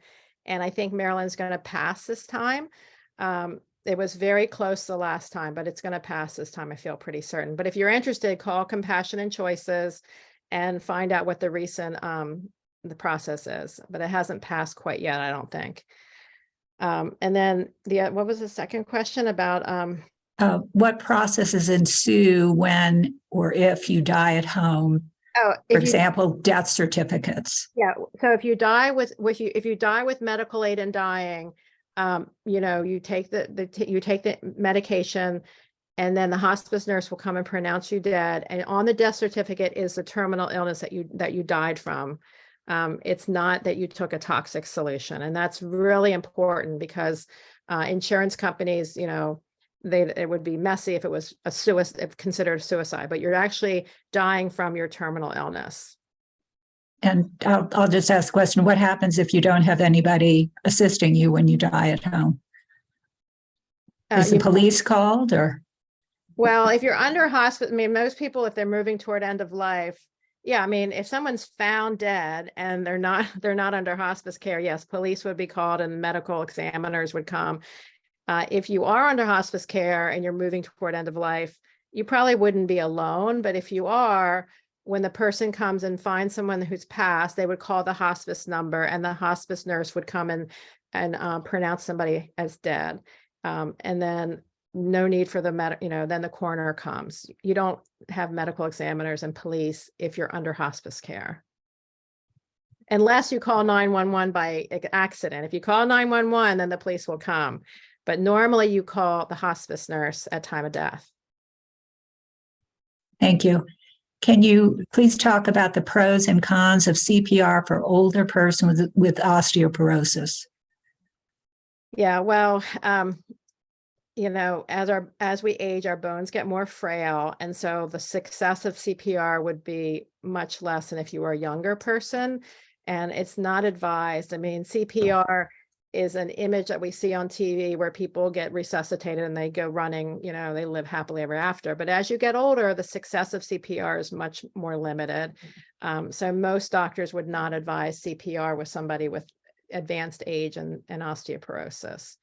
And I think Maryland's going to pass this time. It was very close the last time, but it's going to pass this time, I feel pretty certain. But if you're interested, call Compassion and Choices and find out what the recent the process is. But it hasn't passed quite yet, I don't think. And then what was the second question about?
What processes ensue when or if you die at home?
Oh,
for example, death certificates.
Yeah. So if you die with medical aid and dying, you know, you take you take the medication, and then the hospice nurse will come and pronounce you dead. And on the death certificate is the terminal illness that you died from. It's not that you took a toxic solution. And that's really important because insurance companies, you know, it would be messy if it was a suicide, if considered suicide, but you're actually dying from your terminal illness.
And I'll just ask a question. What happens if you don't have anybody assisting you when you die at home? Is the police called or?
Well, if you're under hospice, I mean, most people, if they're moving toward end of life, yeah, I mean, if someone's found dead and they're not under hospice care, yes, police would be called and medical examiners would come. If you are under hospice care and you're moving toward end of life, you probably wouldn't be alone. But if you are, when the person comes and finds someone who's passed, they would call the hospice number and the hospice nurse would come and pronounce somebody as dead. And then no need for the then the coroner comes. You don't have medical examiners and police if you're under hospice care. Unless you call 911 by accident. If you call 911, then the police will come. But normally you call the hospice nurse at time of death.
Thank you. Can you please talk about the pros and cons of CPR for older persons with osteoporosis?
Yeah, well, you know, as we age, our bones get more frail. And so the success of CPR would be much less than if you were a younger person. And it's not advised. I mean, CPR is an image that we see on TV where people get resuscitated and they go running, you know, they live happily ever after. But as you get older, the success of CPR is much more limited. So most doctors would not advise CPR with somebody with advanced age and osteoporosis.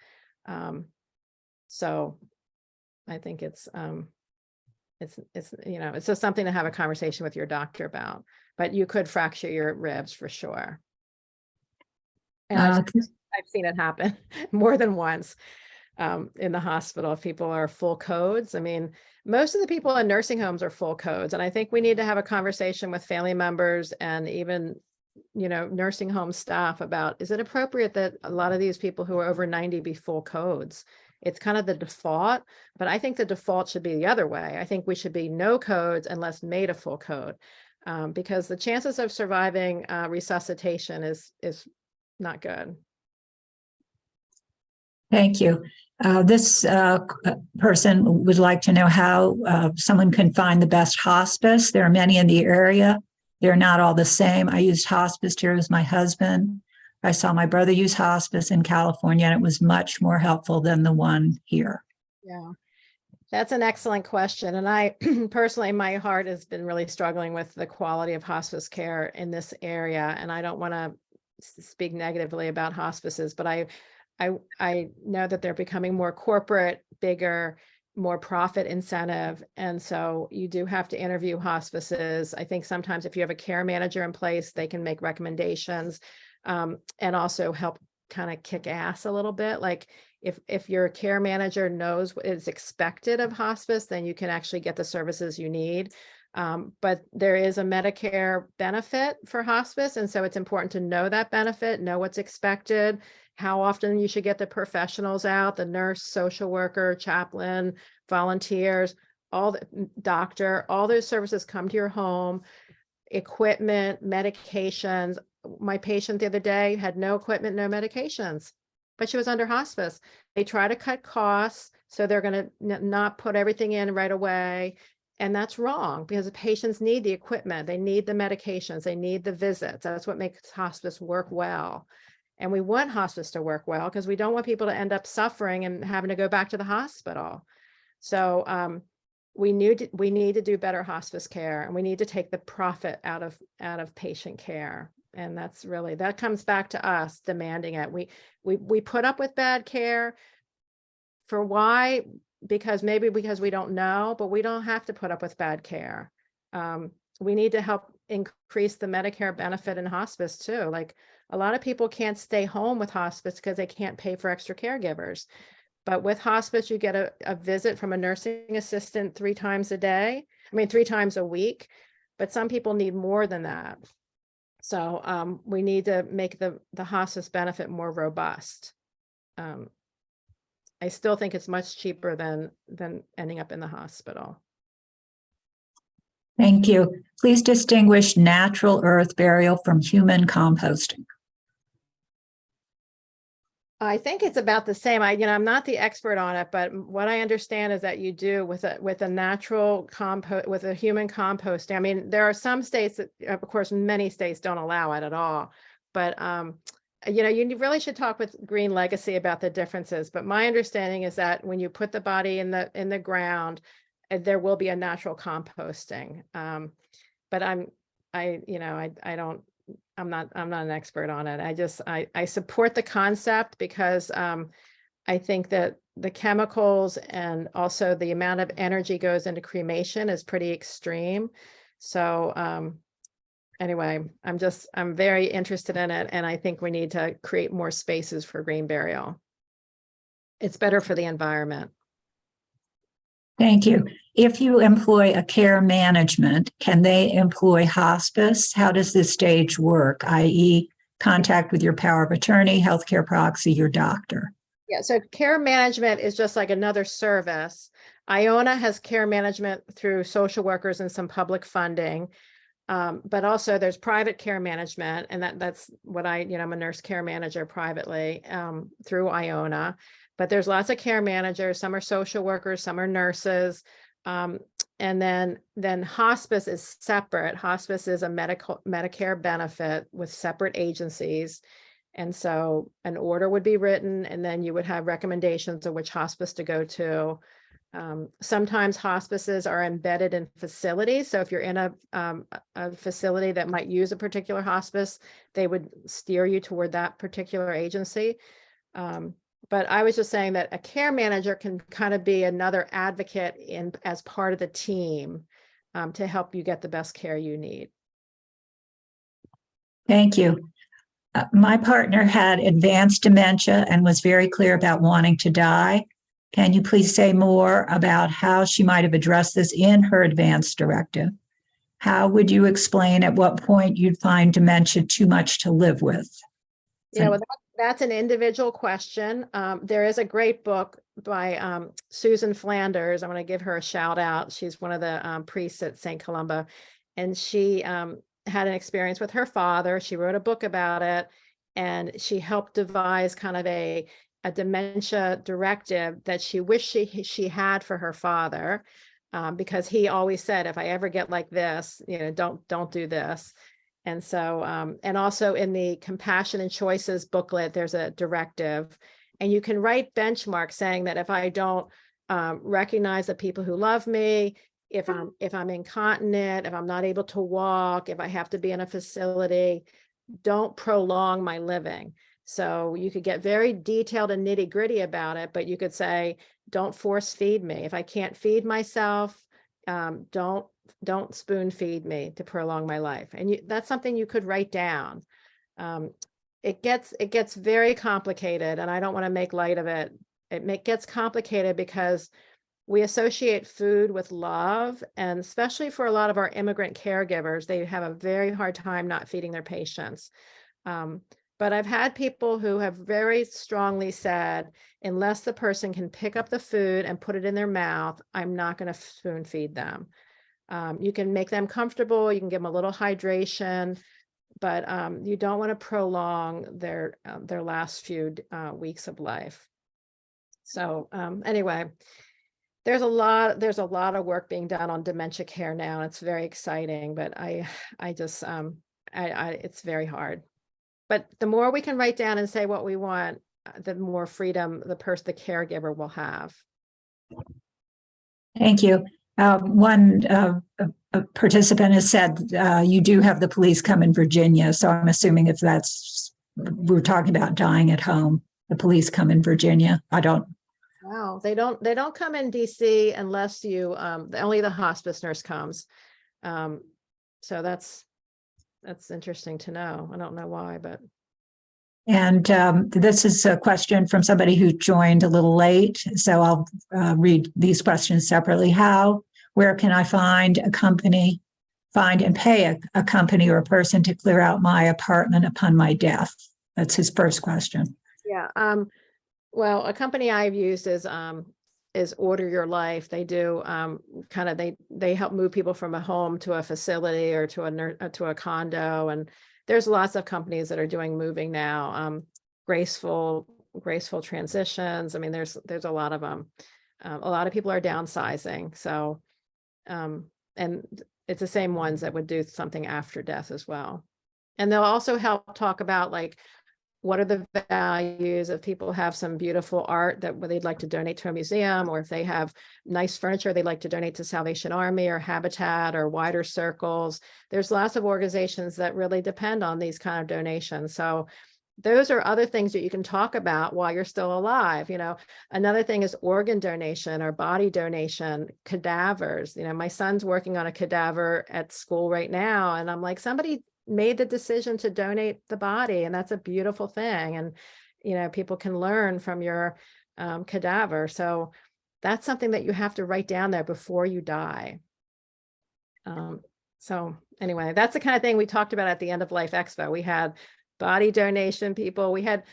So I think it's you know, it's just something to have a conversation with your doctor about, but you could fracture your ribs for sure. And I've seen it happen more than once in the hospital if people are full codes. I mean, most of the people in nursing homes are full codes. And I think we need to have a conversation with family members and even, you know, nursing home staff about, is it appropriate that a lot of these people who are over 90 be full codes? It's kind of the default, but I think the default should be the other way. I think we should be no codes unless made a full code, because the chances of surviving resuscitation is not good.
Thank you. This person would like to know how someone can find the best hospice. There are many in the area. They're not all the same. I used hospice here with my husband. I saw my brother use hospice in California, and it was much more helpful than the one here.
Yeah, that's an excellent question. And I personally, my heart has been really struggling with the quality of hospice care in this area. And I don't want to speak negatively about hospices, but I know that they're becoming more corporate, bigger, more profit incentive. And so you do have to interview hospices. I think sometimes if you have a care manager in place, they can make recommendations and also help kind of kick ass a little bit. Like if your care manager knows what is expected of hospice, then you can actually get the services you need. But there is a Medicare benefit for hospice. And so it's important to know that benefit, know what's expected, how often you should get the professionals out, the nurse, social worker, chaplain, volunteers, all the doctor, all those services come to your home, equipment, medications. My patient the other day had no equipment, no medications, but she was under hospice. They try to cut costs, so they're going to not put everything in right away. And that's wrong because the patients need the equipment. They need the medications. They need the visits. That's what makes hospice work well. And we want hospice to work well because we don't want people to end up suffering and having to go back to the hospital. So we need to do better hospice care, and we need to take the profit out of patient care. And that's really, that comes back to us demanding it. We put up with bad care for why? Because we don't know, but we don't have to put up with bad care. We need to help increase the Medicare benefit in hospice too. Like a lot of people can't stay home with hospice because they can't pay for extra caregivers. But with hospice, you get a visit from a nursing assistant 3 times a day. I mean, 3 times a week, but some people need more than that. So we need to make the hospice benefit more robust. I still think it's much cheaper than ending up in the hospital.
Thank you. Please distinguish natural earth burial from human composting.
I think it's about the same. I'm not the expert on it, but what I understand is that you do with a natural compost, with a human composting. I mean, there are some states that, of course, many states don't allow it at all. But you really should talk with Green Legacy about the differences. But my understanding is that when you put the body in the ground, there will be a natural composting. But I'm not an expert on it. I support the concept because I think that the chemicals and also the amount of energy goes into cremation is pretty extreme. So anyway, I'm very interested in it, and I think we need to create more spaces for green burial. It's better for the environment.
Thank you. If you employ a care management, can they employ hospice? How does this stage work, i.e., contact with your power of attorney, healthcare proxy, your doctor?
Yeah, so care management is just like another service. Iona has care management through social workers and some public funding. But also there's private care management, and that's what I'm a nurse care manager privately through Iona. But there's lots of care managers. Some are social workers, some are nurses. And then hospice is separate. Hospice is a Medicare benefit with separate agencies. And so an order would be written, and then you would have recommendations of which hospice to go to. Sometimes hospices are embedded in facilities. So if you're in a facility that might use a particular hospice, they would steer you toward that particular agency. But I was just saying that a care manager can kind of be another advocate as part of the team to help you get the best care you need.
Thank you. My partner had advanced dementia and was very clear about wanting to die. Can you please say more about how she might have addressed this in her advance directive? How would you explain at what point you'd find dementia too much to live with?
Well, that's an individual question. There is a great book by Susan Flanders. I'm going to give her a shout out. She's one of the priests at St. Columba, and she had an experience with her father. She wrote a book about it, and she helped devise kind of a dementia directive that she wished she had for her father, because he always said, if I ever get like this, don't do this. And so, and also in the Compassion and Choices booklet, there's a directive, and you can write benchmarks saying that if I don't recognize the people who love me, if I'm incontinent, if I'm not able to walk, if I have to be in a facility, don't prolong my living. So you could get very detailed and nitty gritty about it, but you could say, don't force feed me. If I can't feed myself, don't spoon feed me to prolong my life. And that's something you could write down. It gets very complicated, and I don't want to make light of it. It gets complicated because we associate food with love, and especially for a lot of our immigrant caregivers, they have a very hard time not feeding their patients. But I've had people who have very strongly said, unless the person can pick up the food and put it in their mouth, I'm not going to spoon feed them. You can make them comfortable, you can give them a little hydration, but you don't want to prolong their last few weeks of life. So anyway, there's a lot of work being done on dementia care now. And it's very exciting, but it's very hard. But the more we can write down and say what we want, the more freedom the caregiver will have.
Thank you. One participant has said you do have the police come in Virginia, so I'm assuming if we're talking about dying at home, the police come in Virginia.
Wow, they don't come in DC unless only the hospice nurse comes. So that's interesting to know. I don't know why, but.
And this is a question from somebody who joined a little late, so I'll read these questions separately. Where can I find and pay a company or a person to clear out my apartment upon my death? That's his first question.
Yeah. Well, a company I've used is Order Your Life. They do kind of they help move people from a home to a facility or to a condo, and there's lots of companies that are doing moving now. Graceful transitions. I mean, there's a lot of them. A lot of people are downsizing, so and it's the same ones that would do something after death as well. And they'll also help talk about like what are the values if people have some beautiful art that they'd like to donate to a museum, or if they have nice furniture they'd like to donate to Salvation Army or Habitat or Wider Circles. There's lots of organizations that really depend on these kind of donations. So those are other things that you can talk about while you're still alive. You know, another thing is organ donation or body donation, cadavers. You know, my son's working on a cadaver at school right now, and I'm like, somebody made the decision to donate the body, and that's a beautiful thing. And you know, people can learn from your cadaver. So that's something that you have to write down there before you die. So anyway, that's the kind of thing we talked about at the End of Life Expo. We had body donation people, we had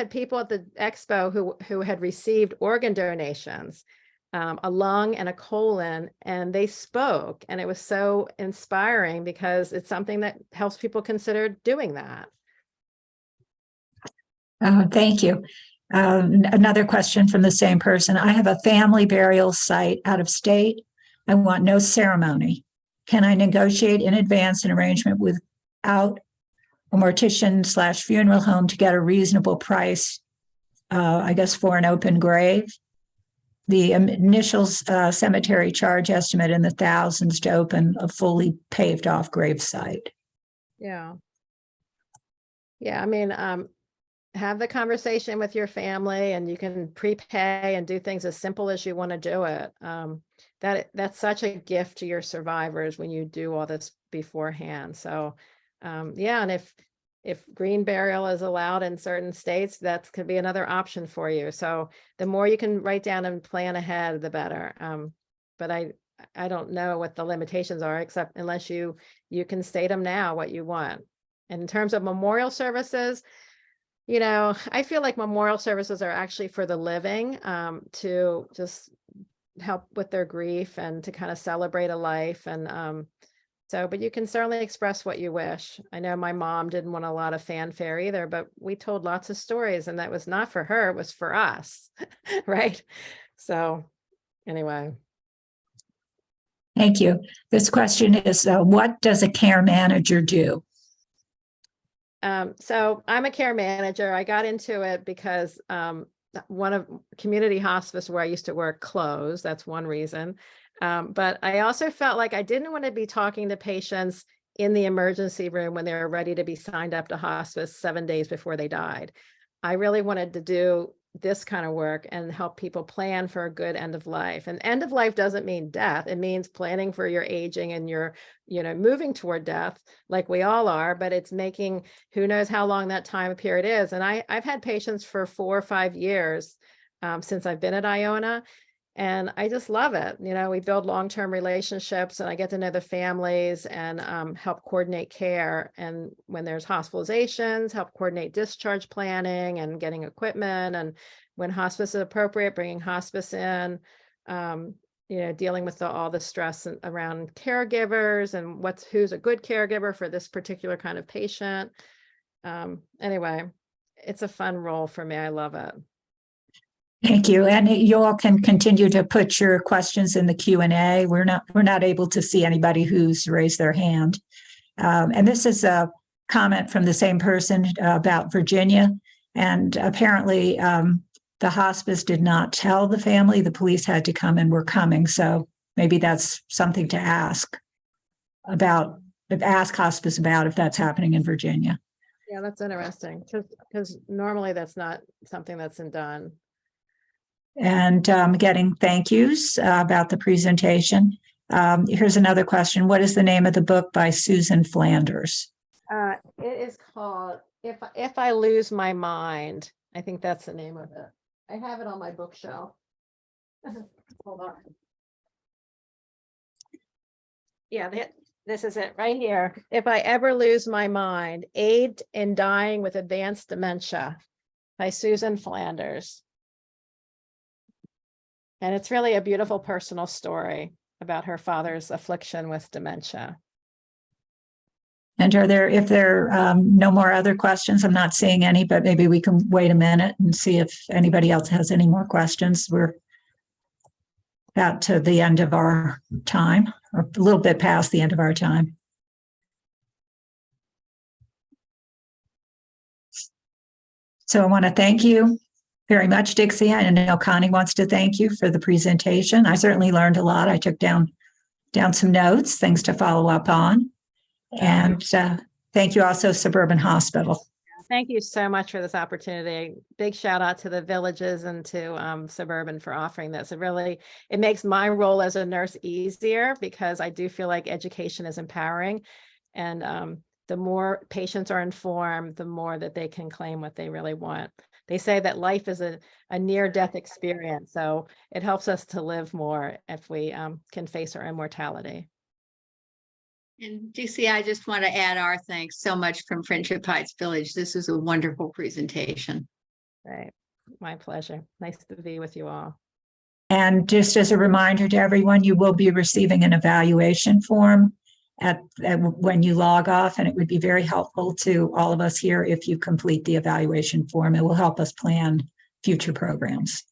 people at the expo who had received organ donations, a lung and a colon, and they spoke, and it was so inspiring because it's something that helps people consider doing that.
Thank you. Another question from the same person. I have a family burial site out of state. I want no ceremony. Can I negotiate in advance an arrangement without a mortician/funeral home to get a reasonable price, I guess, for an open grave? The initial cemetery charge estimate in the thousands to open a fully paved off grave site.
Yeah. I mean, have the conversation with your family, and you can prepay and do things as simple as you want to do it. That's such a gift to your survivors when you do all this beforehand. So yeah, and if green burial is allowed in certain states, that could be another option for you. So the more you can write down and plan ahead, the better. But I don't know what the limitations are, except unless you can state them now what you want. And in terms of memorial services, you know, I feel like memorial services are actually for the living, to just help with their grief and to kind of celebrate a life. And so, but you can certainly express what you wish. I know my mom didn't want a lot of fanfare either, but we told lots of stories, and that was not for her, it was for us, right? So anyway.
Thank you. This question is, what does a care manager do?
So I'm a care manager. I got into it because one of community hospice where I used to work closed. That's one reason. But I also felt like I didn't want to be talking to patients in the emergency room when they were ready to be signed up to hospice 7 days before they died. I really wanted to do this kind of work and help people plan for a good end of life. And end of life doesn't mean death. It means planning for your aging and your, you know, moving toward death like we all are, but it's making, who knows how long that time period is. And I've had patients for 4 or 5 years since I've been at Iona. And I just love it. You know, we build long-term relationships, and I get to know the families and help coordinate care. And when there's hospitalizations, help coordinate discharge planning and getting equipment. And when hospice is appropriate, bringing hospice in, you know, dealing with all the stress around caregivers and who's a good caregiver for this particular kind of patient. Anyway, it's a fun role for me. I love it.
Thank you. And you all can continue to put your questions in the Q&A. We're not able to see anybody who's raised their hand. And this is a comment from the same person about Virginia. And apparently the hospice did not tell the family. The police had to come and were coming. So maybe that's something to ask hospice about if that's happening in Virginia.
Yeah, that's interesting because normally that's not something that's done.
And getting thank yous about the presentation. Here's another question. What is the name of the book by Susan Flanders?
It is called If I Lose My Mind. I think that's the name of it. I have it on my bookshelf. Hold on. Yeah, this is it right here. If I Ever Lose My Mind, Aid in Dying with Advanced Dementia. by Susan Flanders. And it's really a beautiful personal story about her father's affliction with dementia.
And if there are no more other questions, I'm not seeing any, but maybe we can wait a minute and see if anybody else has any more questions. We're about to the end of our time, or a little bit past the end of our time. So I want to thank you very much, Dixie. I know Connie wants to thank you for the presentation. I certainly learned a lot. I took down some notes, things to follow up on. And thank you also, Suburban Hospital.
Thank you so much for this opportunity. Big shout out to the villages and to Suburban for offering this. It makes my role as a nurse easier, because I do feel like education is empowering. And the more patients are informed, the more that they can claim what they really want. They say that life is a near-death experience, so it helps us to live more if we can face our immortality.
And Dixie, I just want to add our thanks so much from Friendship Heights Village. This is a wonderful presentation.
Right. My pleasure. Nice to be with you all.
And just as a reminder to everyone, you will be receiving an evaluation form when you log off, and it would be very helpful to all of us here if you complete the evaluation form. It will help us plan future programs.